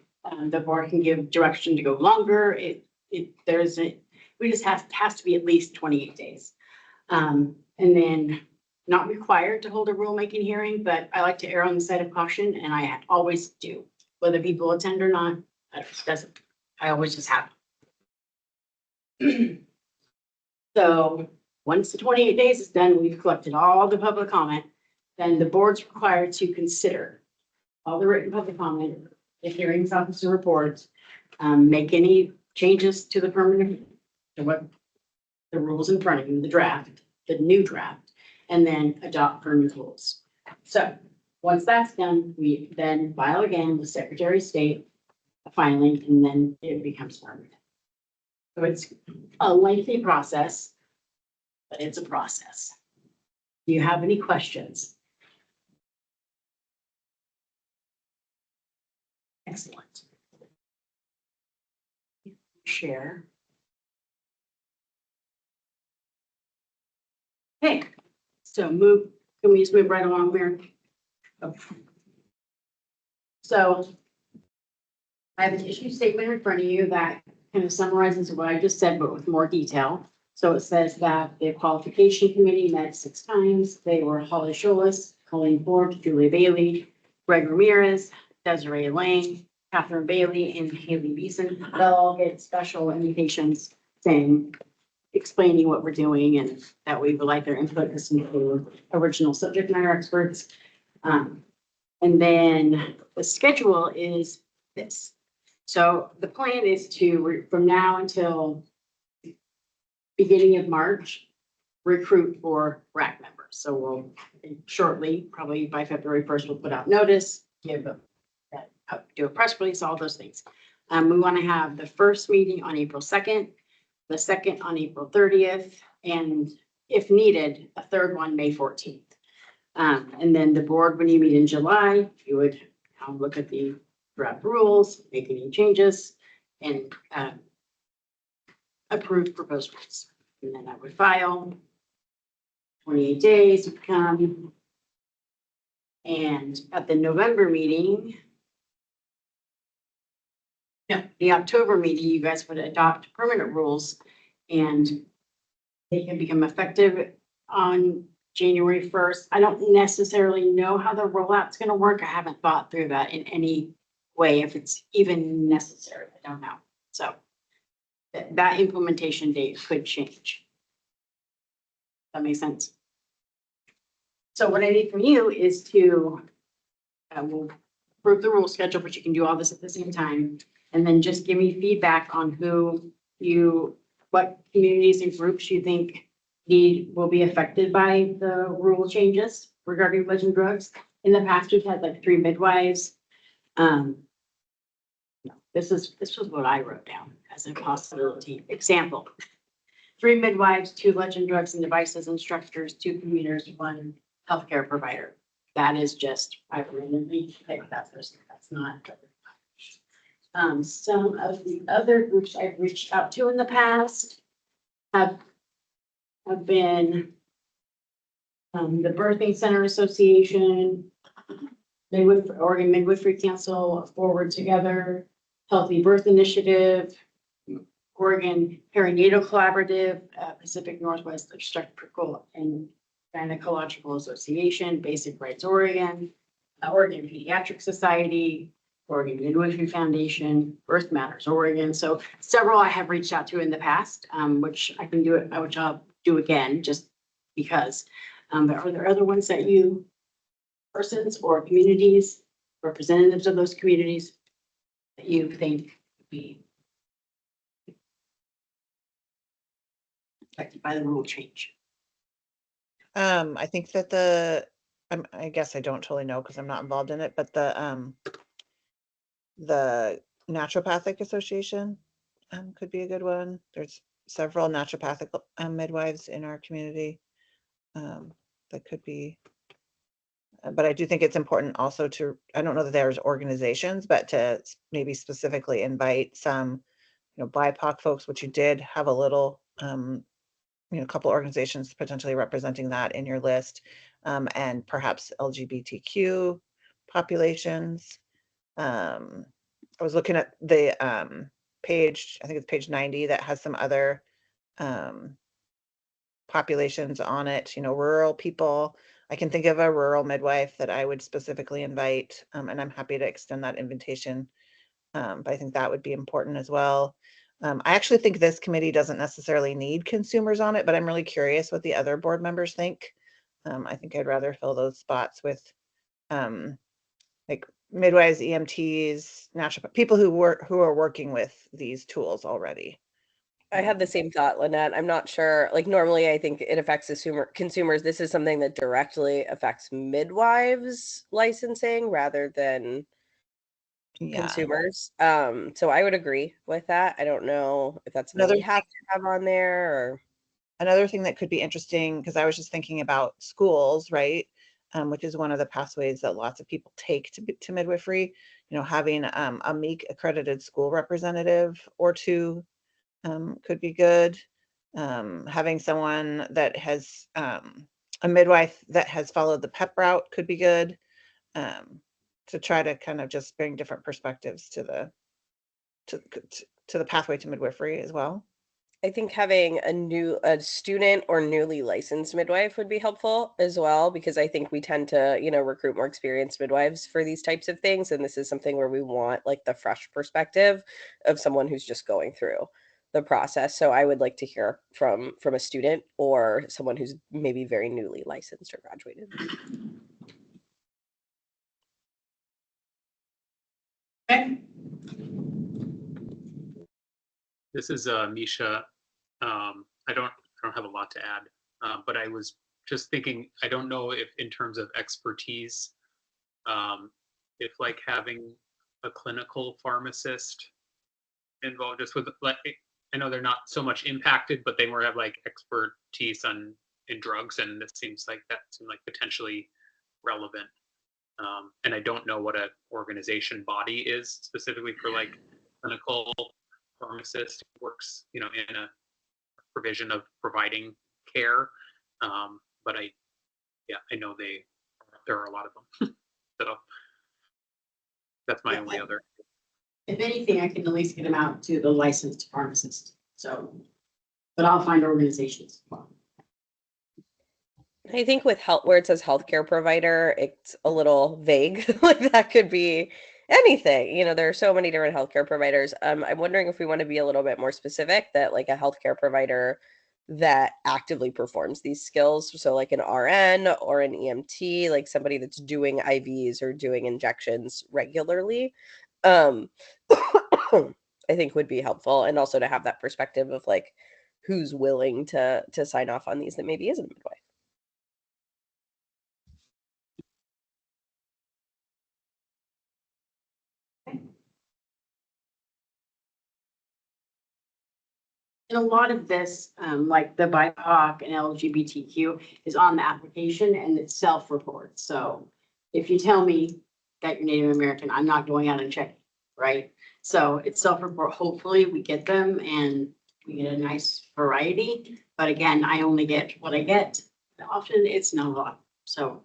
the board can give direction to go longer. We just has to be at least 28 days. And then not required to hold a rulemaking hearing, but I like to err on the side of caution, and I always do. Whether people attend or not, I always just have. So once the 28 days is done, we've collected all the public comment, then the board's required to consider all the written public comment, the hearings officer reports, make any changes to the permanent, to what the rules in front of you, the draft, the new draft, and then adopt permanent rules. So once that's done, we then file again with Secretary of State, a filing, and then it becomes permanent. So it's a lengthy process, but it's a process. Do you have any questions? Excellent. Share. Okay, so can we just move right along there? Okay. So I have an issue statement in front of you that kind of summarizes what I just said, but with more detail. So it says that the qualification committee met 6 times. They were Holly Scholas, Colleen Forbes, Julia Bailey, Greg Ramirez, Desiree Lang, Catherine Bailey, and Haley Beeson. They'll all get special invitations saying, explaining what we're doing, and that we would like their input as some original subject matter experts. And then the schedule is this. So the plan is to, from now until beginning of March, recruit for RAC members. So we'll shortly, probably by February 1st, we'll put out notice, do a press release, all those things. We want to have the first meeting on April 2nd, the second on April 30th, and if needed, a third one May 14th. And then the board, when you meet in July, you would look at the draft rules, make any changes, and approve proposed rules. And then I would file 28 days would come. And at the November meeting, no, the October meeting, you guys would adopt permanent rules, and they can become effective on January 1st. I don't necessarily know how the rollout's going to work. I haven't thought through that in any way, if it's even necessary. I don't know. So that implementation date could change. That makes sense. So what I need from you is to we'll approve the rule schedule, but you can do all this at the same time. And then just give me feedback on what communities and groups you think will be affected by the rule changes. regarding blood and drugs. In the past, we've had like 3 midwives. No, this was what I wrote down as a possibility example. 3 midwives, 2 blood and drugs and devices instructors, 2 commuters, 1 healthcare provider. That is just, I randomly picked that person. That's not. Some of the other groups I've reached out to in the past have been the Birthing Center Association, Oregon Midwifery Council, Forward Together, Healthy Birth Initiative, Oregon Perinatal Collaborative, Pacific Northwest Obstetrical and Gynecological Association, Basic Rights Oregon, Oregon Pediatric Society, Oregon Midwifery Foundation, Birth Matters Oregon. So several I have reached out to in the past, which I can do it, which I'll do again just because. But are there other ones that you, persons or communities, representatives of those communities that you think would be affected by the rule change? I think that I guess I don't totally know because I'm not involved in it, but the Naturopathic Association could be a good one. There's several naturopathic midwives in our community that could be. But I do think it's important also to, I don't know that there's organizations, but to maybe specifically invite some, BIPOC folks, which you did have a little, a couple organizations potentially representing that in your list, and perhaps LGBTQ populations. I was looking at the page, I think it's page 90, that has some other populations on it, rural people. I can think of a rural midwife that I would specifically invite, and I'm happy to extend that invitation. But I think that would be important as well. I actually think this committee doesn't necessarily need consumers on it, but I'm really curious what the other board members think. I think I'd rather fill those spots with like midwives, EMTs, natural people who are working with these tools already. I had the same thought, Lynette. I'm not sure. Like normally, I think it affects consumers. This is something that directly affects midwives licensing rather than consumers. So I would agree with that. I don't know if that's something we have to have on there or. Another thing that could be interesting, because I was just thinking about schools, right? Which is one of the pathways that lots of people take to midwifery. Having a MEEC accredited school representative or 2 could be good. Having someone that has a midwife that has followed the PEP route could be good, to try to kind of just bring different perspectives to the pathway to midwifery as well. I think having a student or newly licensed midwife would be helpful as well, because I think we tend to, recruit more experienced midwives for these types of things. And this is something where we want like the fresh perspective of someone who's just going through the process. So I would like to hear from a student or someone who's maybe very newly licensed or graduated. Okay. This is Misha. I don't have a lot to add, but I was just thinking, I don't know if in terms of expertise, if like having a clinical pharmacist involved just with like, I know they're not so much impacted, but they more have like expertise in drugs, and that seems like potentially relevant. And I don't know what an organization body is specifically for like clinical pharmacist who works, in a provision of providing care. But I know there are a lot of them. So that's my only other. If anything, I can at least get them out to the licensed pharmacist. So, but I'll find organizations. I think with health, where it says healthcare provider, it's a little vague. Like that could be anything. There are so many different healthcare providers. I'm wondering if we want to be a little bit more specific, that like a healthcare provider that actively performs these skills. So like an RN or an EMT, like somebody that's doing IVs or doing injections regularly. I think would be helpful, and also to have that perspective of like who's willing to sign off on these that maybe isn't a midwife. And a lot of this, like the BIPOC and LGBTQ is on the application and it's self-report. So if you tell me that you're Native American, I'm not going out and checking, right? So it's self-report. Hopefully we get them and we get a nice variety. But again, I only get what I get. Often it's not a lot. So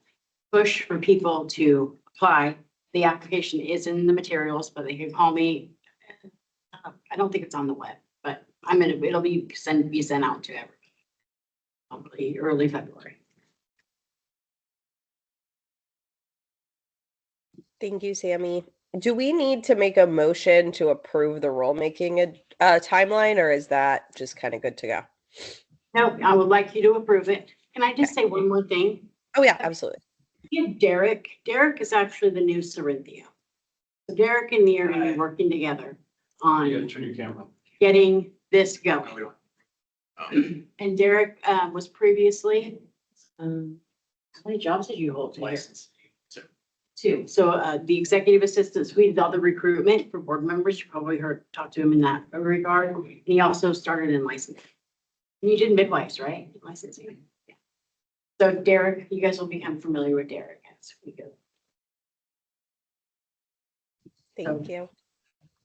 push for people to apply. The application is in the materials, but they can call me. I don't think it's on the web, but it'll be sent out to everybody. Probably early February. Thank you, Sammy. Do we need to make a motion to approve the rulemaking timeline, or is that just kind of good to go? No, I would like you to approve it. Can I just say one more thing? Oh yeah, absolutely. Give Derek is actually the new Corinthia. So Derek and me are gonna be working together You gotta on turn your camera. getting this going. And Derek was previously, how many jobs did you hold? License. Two. So the executive assistants, we did all the recruitment for board members. You probably talked to him in that regard. And he also started in licensing. And you did midwives, right? Licensing. Yeah. So Derek, you guys will become familiar with Derek as we go. Thank you.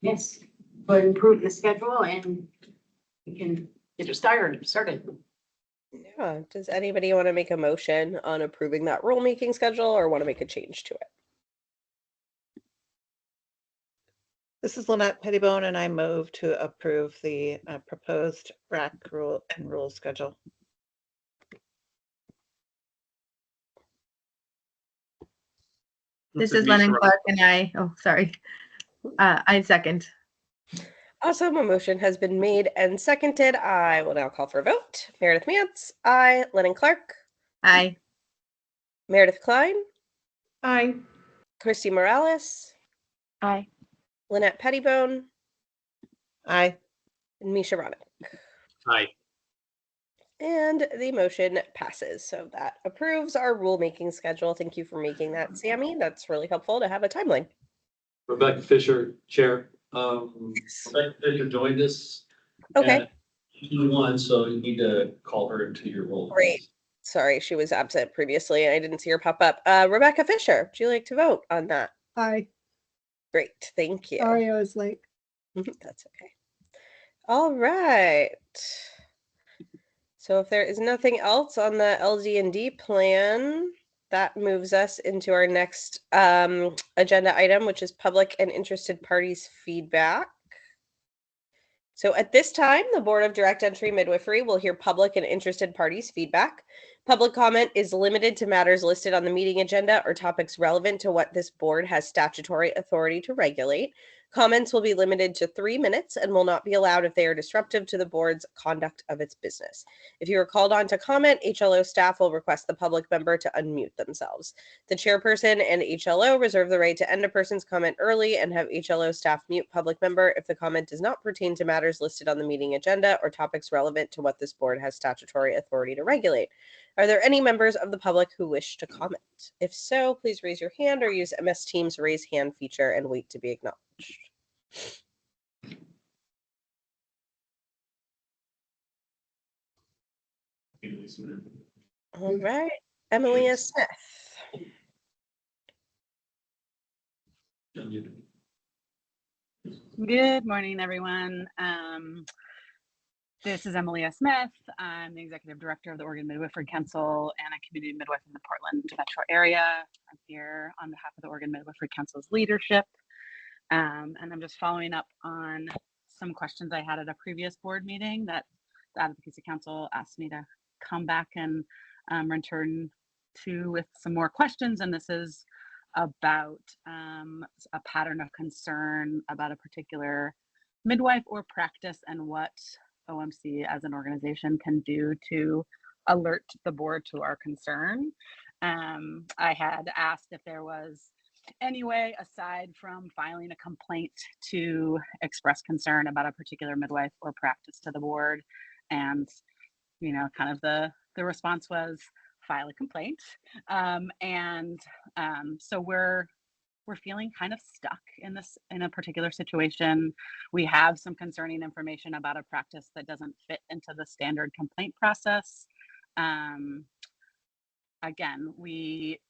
Yes, but improve the schedule and we can get it started. Yeah. Does anybody want to make a motion on approving that rulemaking schedule or want to make a change to it? This is Lynette Pettibone, and I move to approve the proposed RAC rule schedule. This is Lennon Clark and I second. Awesome. A motion has been made and seconded. I will now call for a vote. Meredith Mance, aye. Lennon Clark, Aye. Meredith Klein, Aye. Christy Morales, Aye. Lynette Pettibone, Aye. and Misha Ronick. Aye. And the motion passes. So that approves our rulemaking schedule. Thank you for making that, Sammy. That's really helpful to have a timeline. Rebecca Fisher, Chair. Rebecca Fisher joined us. Okay. at E1, so you need to call her into your role. Great. Sorry, she was absent previously and I didn't see her pop up. Rebecca Fisher, would you like to vote on that? Aye. Great. Thank you. Sorry, I was late. That's okay. All right. So if there is nothing else on the LD&D plan, that moves us into our next agenda item, which is public and interested parties feedback. So at this time, the Board of Direct Entry Midwifery will hear public and interested parties feedback. Public comment is limited to matters listed on the meeting agenda or topics relevant to what this board has statutory authority to regulate. Comments will be limited to 3 minutes and will not be allowed if they are disruptive to the board's conduct of its business. If you are called on to comment, HLO staff will request the public member to unmute themselves. The chairperson and HLO reserve the right to end a person's comment early and have HLO staff mute public member if the comment does not pertain to matters listed on the meeting agenda or topics relevant to what this board has statutory authority to regulate. Are there any members of the public who wish to comment? If so, please raise your hand or use MS Teams raise hand feature and wait to be acknowledged. All right, Emily S. Smith. Good morning, everyone. This is Emily S. Smith. I'm the Executive Director of the Oregon Midwifery Council and a community midwife in the Portland metro area. I'm here on behalf of the Oregon Midwifery Council's leadership. And I'm just following up on some questions I had at a previous board meeting that the Advocacy Council asked me to come back and return to with some more questions. And this is about a pattern of concern about a particular midwife or practice and what OMC as an organization can do to alert the board to our concern. I had asked if there was any way aside from filing a complaint to express concern about a particular midwife or practice to the board. And, you know, kind of the response was file a complaint. So we're we're feeling kind of stuck in a particular situation. We have some concerning information about a practice that doesn't fit into the standard complaint process. Again, we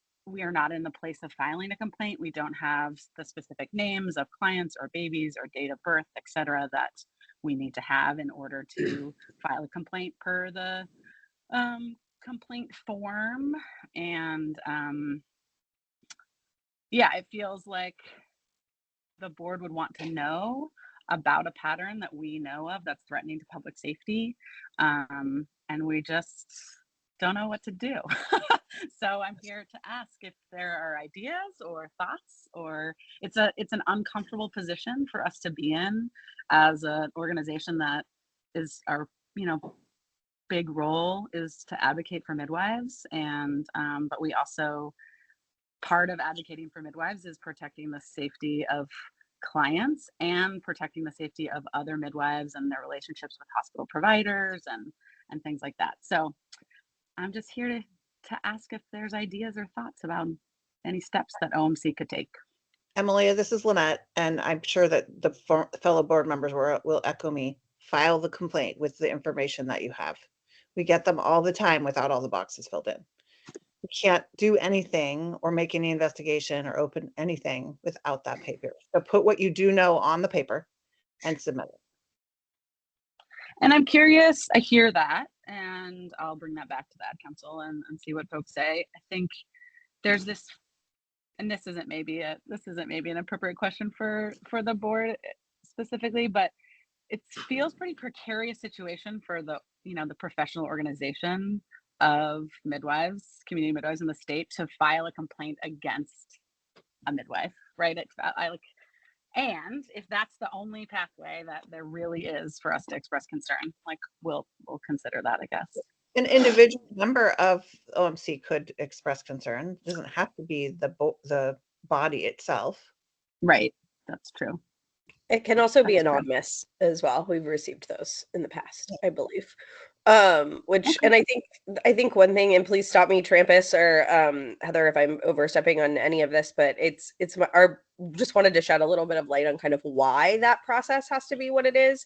are not in the place of filing a complaint. We don't have the specific names of clients or babies or date of birth, et cetera, that we need to have in order to file a complaint per the complaint form. And yeah, it feels like the board would want to know about a pattern that we know of that's threatening to public safety. And we just don't know what to do. So I'm here to ask if there are ideas or thoughts, or it's an uncomfortable position for us to be in as an organization that is our, big role is to advocate for midwives. And but we also, part of advocating for midwives is protecting the safety of clients and protecting the safety of other midwives and their relationships with hospital providers and things like that. So I'm just here to ask if there's ideas or thoughts about any steps that OMC could take. Emilia, this is Lynette, and I'm sure that the fellow board members will echo me. File the complaint with the information that you have. We get them all the time without all the boxes filled in. You can't do anything or make any investigation or open anything without that paper. So put what you do know on the paper and submit it. And I'm curious, I hear that, and I'll bring that back to the ad council and see what folks say. I think there's this, and this isn't maybe an appropriate question for the board specifically, but it feels pretty precarious situation for the professional organization of midwives, community midwives in the state, to file a complaint against a midwife, right? And if that's the only pathway that there really is for us to express concern, like we'll consider that, I guess. An individual member of OMC could express concern. It doesn't have to be the body itself. Right, that's true. It can also be That's true. anonymous as well. We've received those in the past, I believe. Which, Okay. and I think one thing, and please stop me, Trampus or Heather, if I'm overstepping on any of this, but just wanted to shed a little bit of light on kind of why that process has to be what it is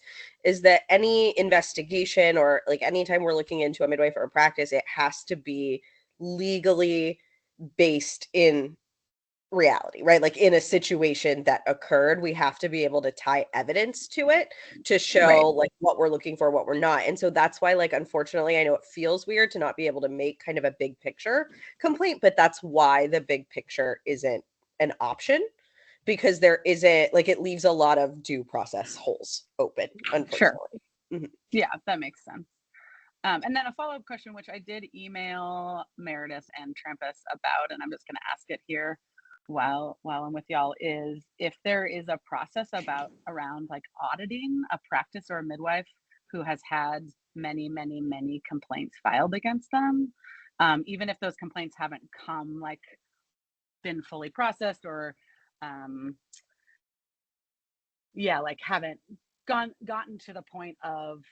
that any investigation or like anytime we're looking into a midwife or a practice, it has to be legally based in reality, right? Like in a situation that occurred, we have to be able to tie evidence to it to show Right. like what we're looking for, what we're not. And so that's why, like, unfortunately, I know it feels weird to not be able to make kind of a big picture complaint, but that's why the big picture isn't an option, because there isn't, like, it leaves a lot of due process holes open, unfortunately. Sure. Yeah, that makes sense. And then a follow-up question, which I did email Meredith and Trampus about, and I'm just going to ask it here while I'm with y'all, is if there is a process around like auditing a practice or a midwife who has had many complaints filed against them, even if those complaints haven't been fully processed or haven't gotten to the point of,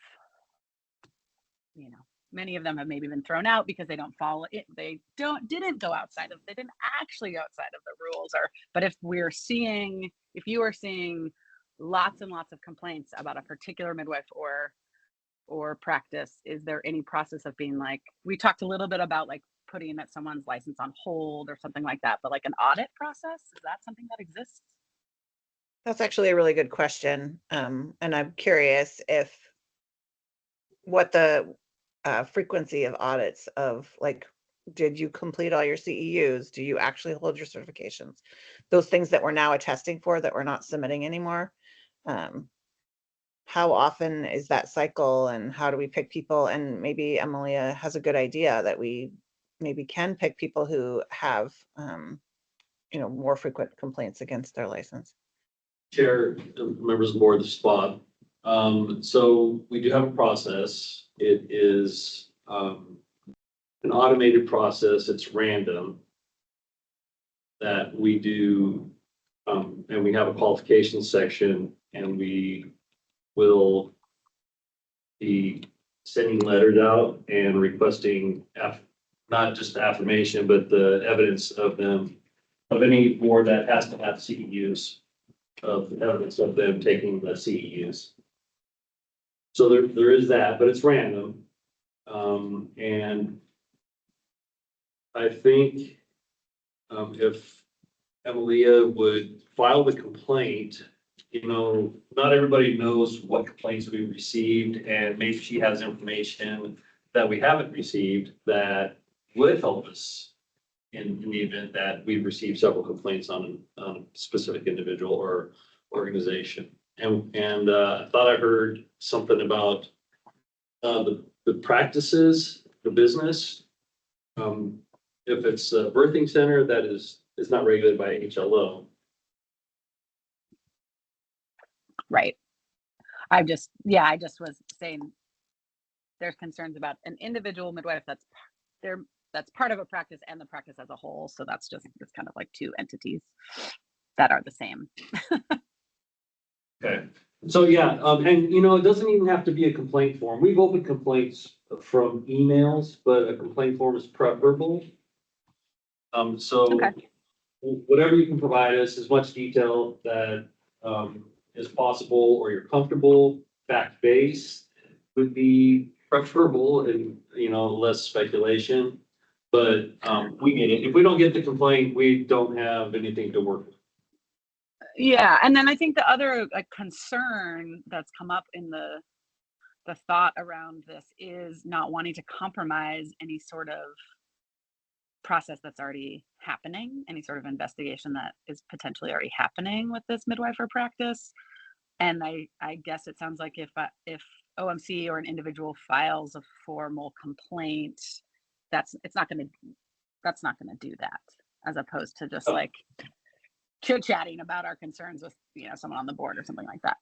many of them have maybe been thrown out because they don't follow it. They didn't actually go outside of the rules. But if you are seeing lots and lots of complaints about a particular midwife or practice, is there any process of being like, we talked a little bit about like putting someone's license on hold or something like that, but like an audit process, is that something that exists? That's actually a really good question. And I'm curious what the frequency of audits of, like, did you complete all your CEUs? Do you actually hold your certifications? Those things that we're now attesting for that we're not submitting anymore. How often is that cycle, and how do we pick people? And maybe Emilia has a good idea that we maybe can pick people who have, more frequent complaints against their license. Chair, members of the board, this is Bob. So we do have a process. It is an automated process. It's random that we do, and we have a qualification section, and we will be sending letters out and requesting not just affirmation, but the evidence of them of any board that has to have CEUs, of evidence of them taking the CEUs. So there is that, but it's random. And I think if Emilia would file the complaint, you know, not everybody knows what complaints we received, and maybe she has information that we haven't received that would help us in the event that we've received several complaints on a specific individual or organization. And I thought I heard something about the practices, the business. If it's a birthing center that is not regulated by HLO. Right. I just was saying there's concerns about an individual midwife that's part of a practice and the practice as a whole. So it's kind of like two entities that are the same. Okay. So yeah, and you know, it doesn't even have to be a complaint form. We've opened complaints from emails, but a complaint form is preferable. So Okay. whatever you can provide us, as much detail that is possible, or you're comfortable, fact-based would be preferable, and you know, less speculation. But we get it. If we don't get the complaint, we don't have anything to work with. Yeah, and then I think the other concern that's come up in the thought around this is not wanting to compromise any sort of process that's already happening, any sort of investigation that is potentially already happening with this midwifery practice. And I guess it sounds like if OMC or an individual files a formal complaint, that's not going to do that, as opposed to just like chit-chatting about our concerns with, you know, someone on the board or something like that.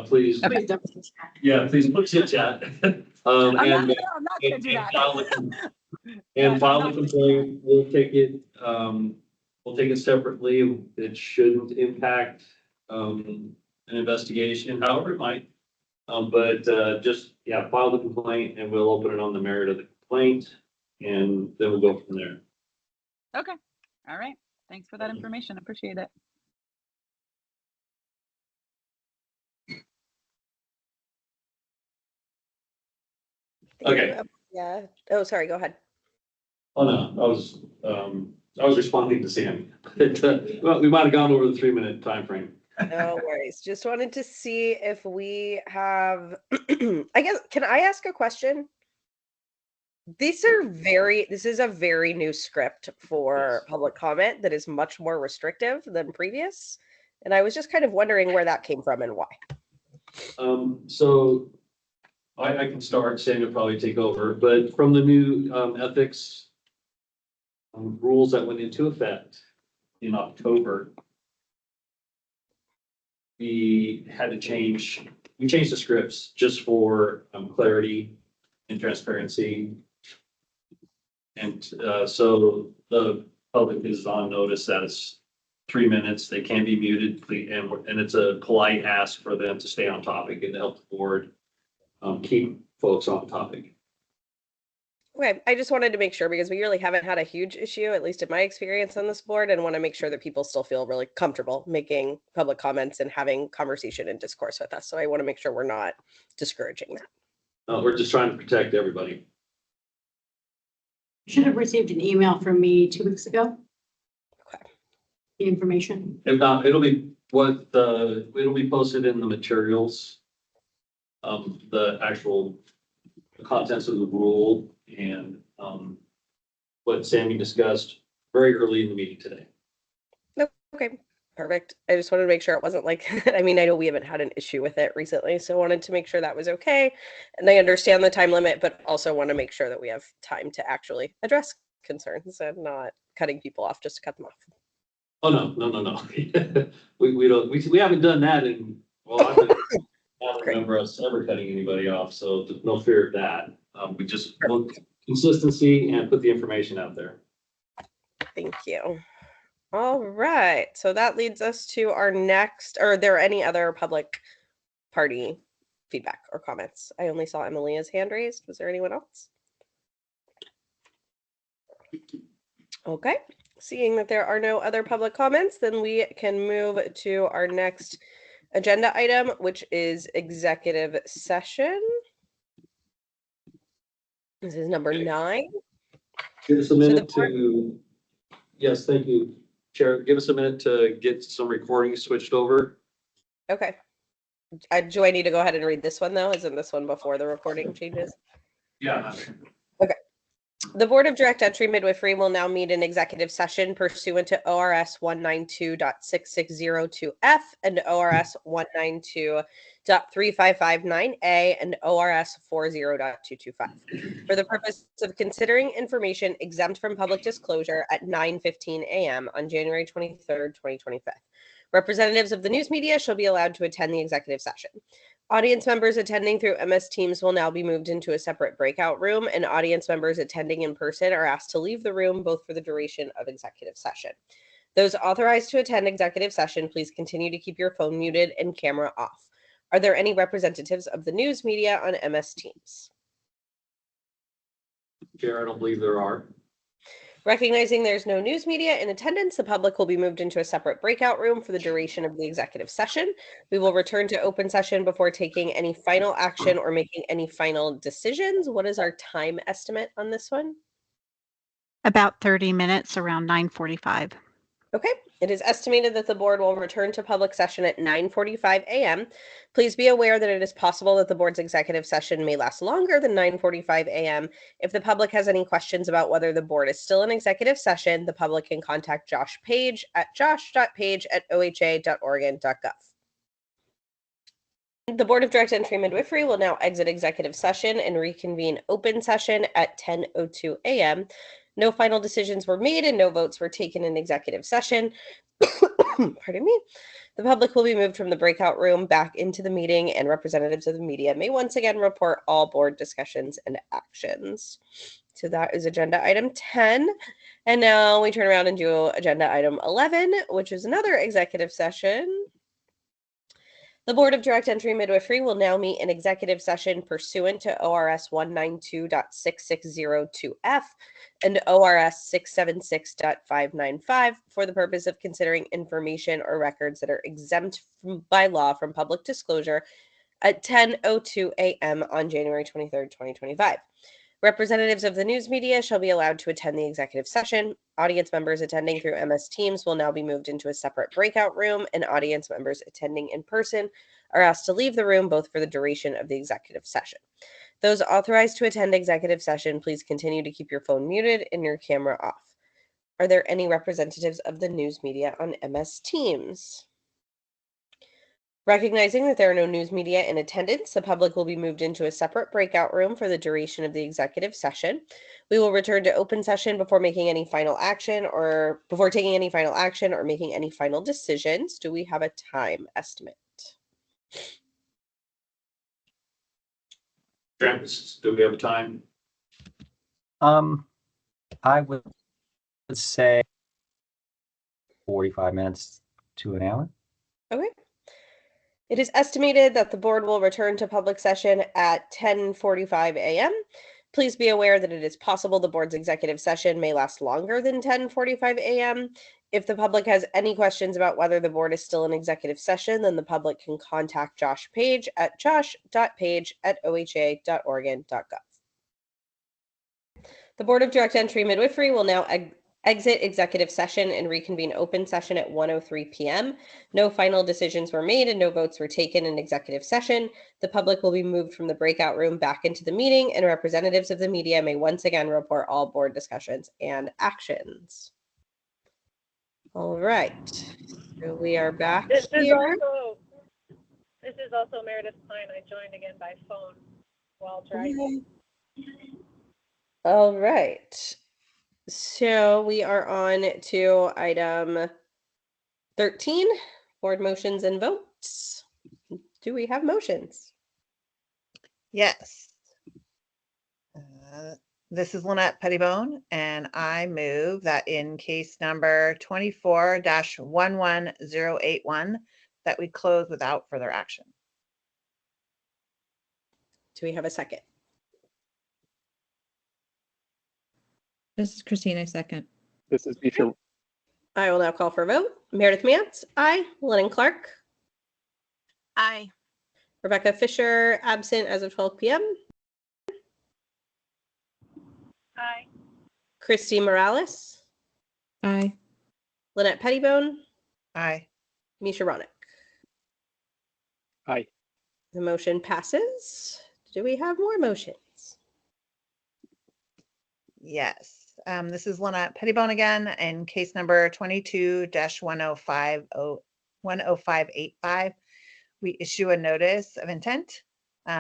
Please. Okay. Yeah, please put chit chat. I'm not going to do that. File the complaint. We'll take it separately. It shouldn't impact an investigation, however it might. But just, yeah, file the complaint and we'll open it on the merit of the complaint, and then we'll go from there. Okay. All right. Thanks for that information. Appreciate it. Okay. Yeah. Oh, sorry. Go ahead. Oh, no, I was responding to Sammy. Well, we might have gone over the 3-minute time frame. No worries. Just wanted to see if we have, I guess, can I ask a question? This is a very new script for Yes. public comment that is much more restrictive than previous. And I was just kind of wondering where that came from and why. So I can start, Sam will probably take over, but from the new ethics rules that went into effect in October, we changed the scripts just for clarity and transparency. And so the public is on notice that it's 3 minutes, they can be muted, and it's a polite ask for them to stay on topic and to help the board keep folks on topic. Okay, I just wanted to make sure because we really haven't had a huge issue, at least in my experience on this board, and want to make sure that people still feel really comfortable making public comments and having conversation and discourse with us. So I want to make sure we're not discouraging that. We're just trying to protect everybody. You should have received an email from me 2 weeks ago. Okay. The information. If not, it'll be posted in the materials. The actual contents of the rule and what Sammy discussed very early in the meeting today. Okay, perfect. I just wanted to make sure it wasn't like, I mean, I know we haven't had an issue with it recently, so I wanted to make sure that was okay. And I understand the time limit, but also want to make sure that we have time to actually address concerns and not cutting people off just to cut them off. Oh, no. We haven't done that in, well, I don't remember us ever cutting anybody off, so no fear of that. We just want consistency and put the information out there. Thank you. All right, so that leads us to our next, are there any other public party feedback or comments? I only saw Emilia's hand raised. Was there anyone else? Okay, Seeing that there are no other public comments, then we can move to our next agenda item, which is executive session. This is number 9. Give us a the minute board- to, yes, thank you, Chair. Give us a minute to get some recordings switched over. Okay. Do I need to go ahead and read this one though? Isn't this one before the recording changes? Yeah. The Board of Direct Entry Midwifery will now meet in executive session pursuant to ORS 192.6602F and ORS 192.3559A and ORS 40.225 for the purpose of considering information exempt from public disclosure at 9:15 a.m. on January 23rd, 2025. Representatives of the news media shall be allowed to attend the executive session. Audience members attending through MS Teams will now be moved into a separate breakout room, and audience members attending in person are asked to leave the room both for the duration of executive session. Those authorized to attend executive session, please continue to keep your phone muted and camera off. Are there any representatives of the news media on MS Teams? Chair, I don't believe there are. Recognizing there's no news media in attendance, the public will be moved into a separate breakout room for the duration of the executive session. We will return to open session before taking any final action or making any final decisions. What is our time estimate on this one? About 30 minutes, around 9:45. Okay, it is estimated that the board will return to public session at 9:45 a.m. Please be aware that it is possible that the board's executive session may last longer than 9:45 a.m. If the public has any questions about whether the board is still in executive session, the public can contact Josh Page at josh.page@oha.oregon.gov. The Board of Direct Entry Midwifery will now exit executive session and reconvene open session at 10:02 a.m. No final decisions were made and no votes were taken in executive session. Pardon me. The public will be moved from the breakout room back into the meeting, and representatives of the media may once again report all board discussions and actions. So that is agenda item 10. And now we turn around and do agenda item 11, which is another executive session. The Board of Direct Entry Midwifery will now meet in executive session pursuant to ORS 192.6602F and ORS 676.595 for the purpose of considering information or records that are exempt by law from public disclosure at 10:02 a.m. on January 23rd, 2025. Representatives of the news media shall be allowed to attend the executive session. Audience members attending through MS Teams will now be moved into a separate breakout room, and audience members attending in person are asked to leave the room both for the duration of the executive session. Those authorized to attend executive session, please continue to keep your phone muted and your camera off. Are there any representatives of the news media on MS Teams? Recognizing that there are no news media in attendance, the public will be moved into a separate breakout room for the duration of the executive session. We will return to open session before making any final action or before taking any final action or making any final decisions. Do we have a time estimate? Travis, do we have time? I would say 45 minutes to an hour. Okay. It is estimated that the board will return to public session at 10:45 a.m. Please be aware that it is possible the board's executive session may last longer than 10:45 a.m. If the public has any questions about whether the board is still in executive session, then the public can contact Josh Page at josh.page@oha.oregon.gov. The Board of Direct Entry Midwifery will now exit executive session and reconvene open session at 1:03 p.m. No final decisions were made and no votes were taken in executive session. The public will be moved from the breakout room back into the meeting, and representatives of the media may once again report all board discussions and actions. All right, so we are back This is here. also Meredith Klein. I joined again by phone while driving. All right. So we are on to item 13, board motions and votes. Do we have motions? Yes. This is Lynette Pettibone, and I move that in case number 24-11081, that we close without further action. Do we have a second? This is Christine, I second. This is Misha. I will now call for a vote. Meredith Mance, aye. Lennon Clark. Aye. Rebecca Fisher, absent as of 12 p.m. Aye. Christy Morales. Aye. Lynette Pettibone. Aye. Misha Ronick. Aye. The motion passes. Do we have more motions? Yes. This is Lynette Pettibone again in case number 22-10585. We issue a notice of intent,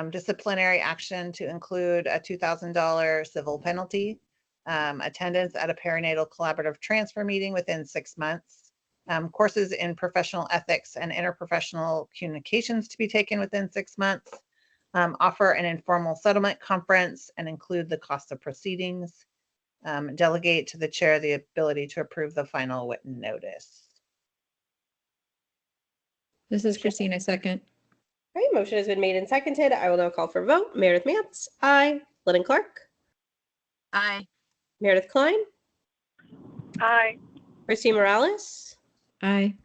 disciplinary action to include a $2,000 civil penalty, attendance at a perinatal collaborative transfer meeting within 6 months, courses in professional ethics and interprofessional communications to be taken within 6 months, offer an informal settlement conference and include the cost of proceedings, delegate to the chair the ability to approve the final written notice. This is Christina, second. All right, motion has been made and seconded. I will now call for a vote. Meredith Mance, aye. Lennon Clark. Aye. Meredith Klein. Aye. Christy Morales. Aye.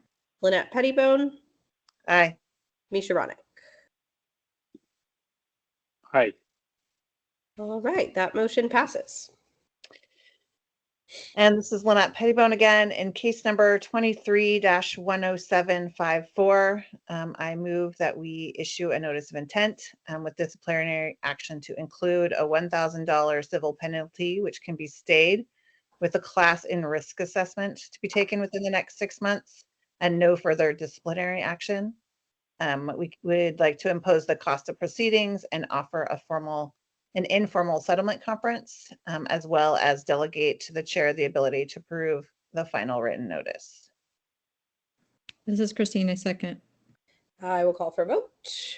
Lynette Pettibone. Aye. Misha Ronick. Aye. All right, that motion passes. And this is Lynette Pettibone again in case number 23-10754. I move that we issue a notice of intent with disciplinary action to include a $1,000 civil penalty, which can be stayed with a class in risk assessment to be taken within the next 6 months and no further disciplinary action. We would like to impose the cost of proceedings and offer an informal settlement conference, as well as delegate to the chair the ability to approve the final written notice. This is Christina, second. I will call for a vote.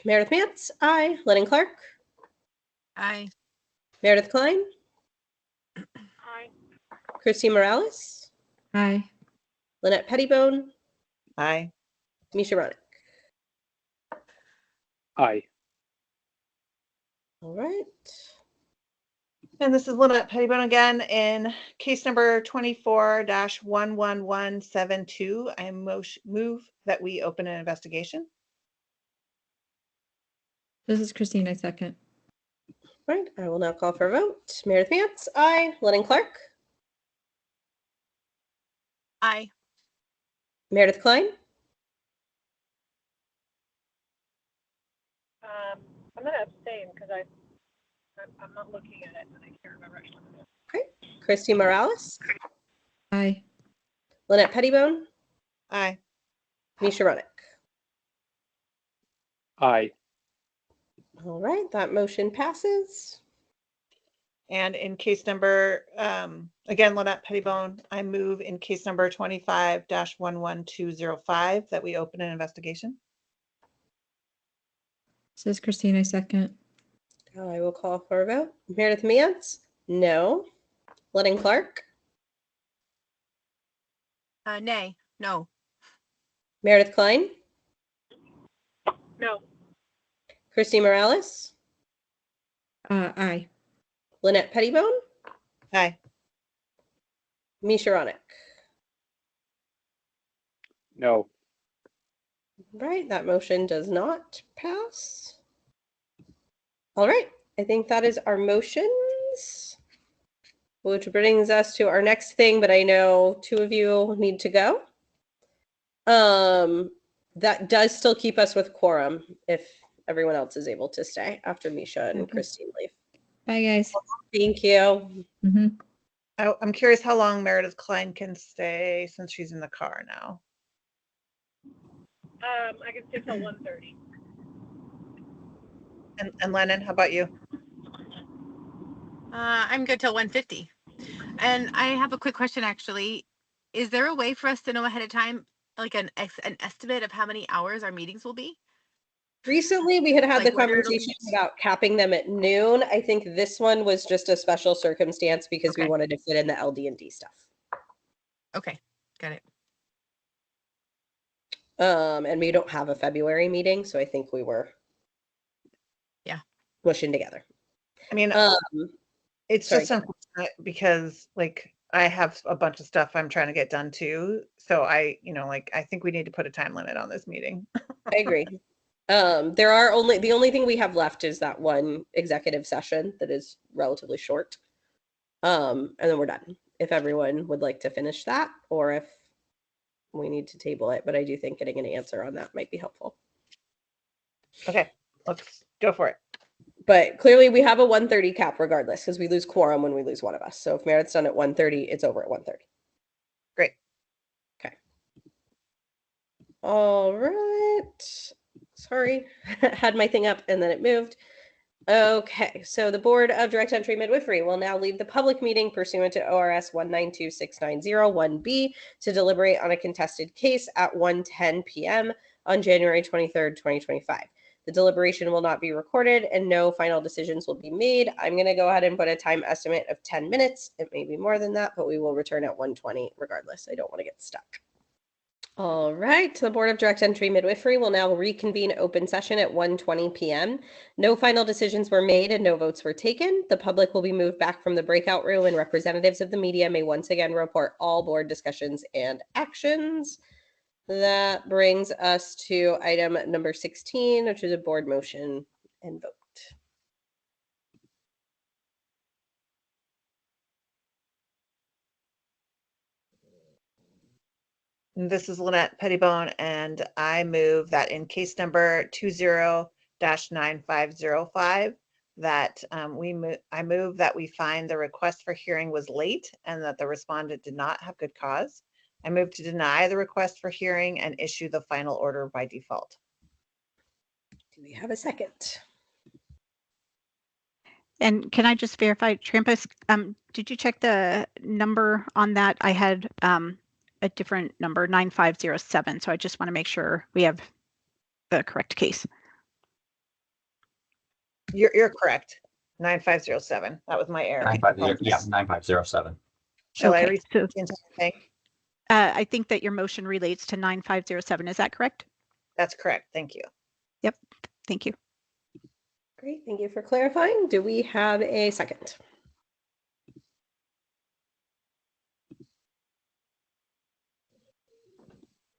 Meredith Mance, aye. Lennon Clark. Aye. Meredith Klein. Aye. Christy Morales. Aye. Lynette Pettibone. Aye. Misha Ronick. Aye. All right. And this is Lynette Pettibone again in case number 24-11172. I move that we open an investigation. This is Christina, second. All right, I will now call for a vote. Meredith Mance, aye. Lennon Clark. Aye. Meredith Klein. I'm going to abstain because I'm not looking at it and I can't remember. Okay. Christy Morales. Aye. Lynette Pettibone. Aye. Misha Ronick. Aye. All right, that motion passes. And in case number, again, Lynette Pettibone, I move in case number 25-11205 that we open an investigation. This is Christina, second. I will call for a vote. Meredith Mance, no. Lennon Clark. Nay. No. Meredith Klein. No. Christy Morales. Aye. Lynette Pettibone. Aye. Misha Ronick. No. Right, that motion does not pass. All right, I think that is our motions, which brings us to our next thing, but I know two of you need to go. That does still keep us with quorum if everyone else is able to stay after Misha and Okay. Christine leave. Bye, guys. Thank you. I'm curious how long Meredith Klein can stay since she's in the car now. I can stay till 1:30. And Lennon, how about you? I'm good till 1:50. And I have a quick question, actually. Is there a way for us to know ahead of time, like an estimate of how many hours our meetings will be? Recently, we had Like the whether it'll conversation about capping them at noon. I think this one was just a special circumstance because we Okay. wanted to fit in the LD&D stuff. Okay, got it. And we don't have a February meeting, so I think we were pushing together. I mean, it's sorry. just unfortunate because like I have a bunch of stuff I'm trying to get done too. So I think we need to put a time limit on this meeting. I agree. The only thing we have left is that one executive session that is relatively short. And then we're done. If everyone would like to finish that, or if we need to table it, but I do think getting an answer on that might be helpful. Okay, let's go for it. But clearly we have a 1:30 cap regardless, because we lose quorum when we lose one of us. So if Meredith's done at 1:30, it's over at 1:30. Great. Okay. All right. Sorry, had my thing up and then it moved. Okay, so the Board of Direct Entry Midwifery will now leave the public meeting pursuant to ORS 1926901B to deliberate on a contested case at 1:10 p.m. on January 23rd, 2025. The deliberation will not be recorded and no final decisions will be made. I'm going to go ahead and put a time estimate of 10 minutes. It may be more than that, but we will return at 1:20 regardless. I don't want to get stuck. All right, the Board of Direct Entry Midwifery will now reconvene open session at 1:20 p.m. No final decisions were made and no votes were taken. The public will be moved back from the breakout room and representatives of the media may once again report all board discussions and actions. That brings us to item number 16, which is a board motion and vote. This is Lynette Pettibone, and I move that in case number 20-9505, that I move that we find the request for hearing was late and that the respondent did not have good cause. I move to deny the request for hearing and issue the final order by default. Do we have a second? And can I just verify, Trampus, did you check the number on that? I had a different number, 9507. So I just want to make sure we have the correct case. You're correct. 9507. That was my error. 9507. Shall I Okay, read so the entire thing? I think that your motion relates to 9507. Is that correct? That's correct. Thank you. Yep. Thank you. Great, thank you for clarifying. Do we have a second?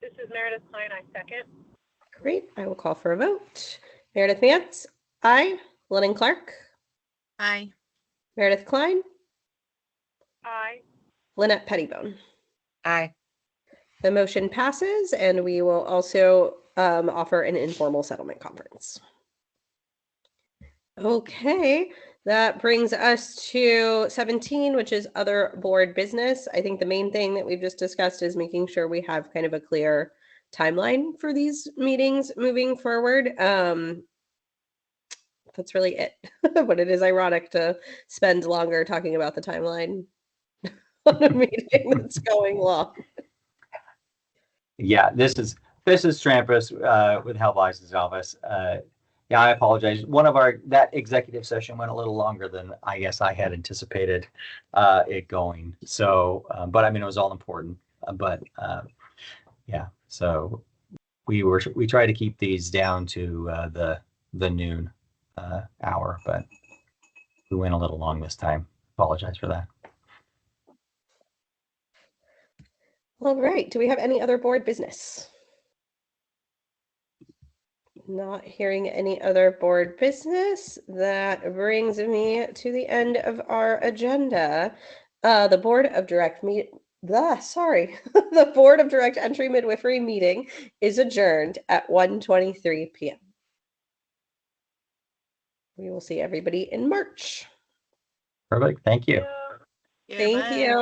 This is Meredith Klein, I second. Great, I will call for a vote. Meredith Mance, aye. Lennon Clark, Aye. Meredith Klein, Aye. Lynette Pettibone. Aye. The motion passes, and we will also offer an informal settlement conference. Okay, that brings us to 17, which is other board business. I think the main thing that we've just discussed is making sure we have kind of a clear timeline for these meetings moving forward. That's really it. But it is ironic to spend longer talking about the timeline on a meeting that's going long. Yeah, this is Trampus with Health License Office. Yeah, I apologize. That executive session went a little longer than I guess I had anticipated it going. So, but I mean, it was all important. Yeah, so we try to keep these down to the noon hour, but we went a little long this time. Apologize for that. All right. Do we have any other board business? Not hearing any other board business. That brings me to the end of our agenda. The Board of Direct the Board of Direct Entry Midwifery meeting is adjourned at 1:23 p.m. We will see everybody in March. Perfect. Thank you. Thank you.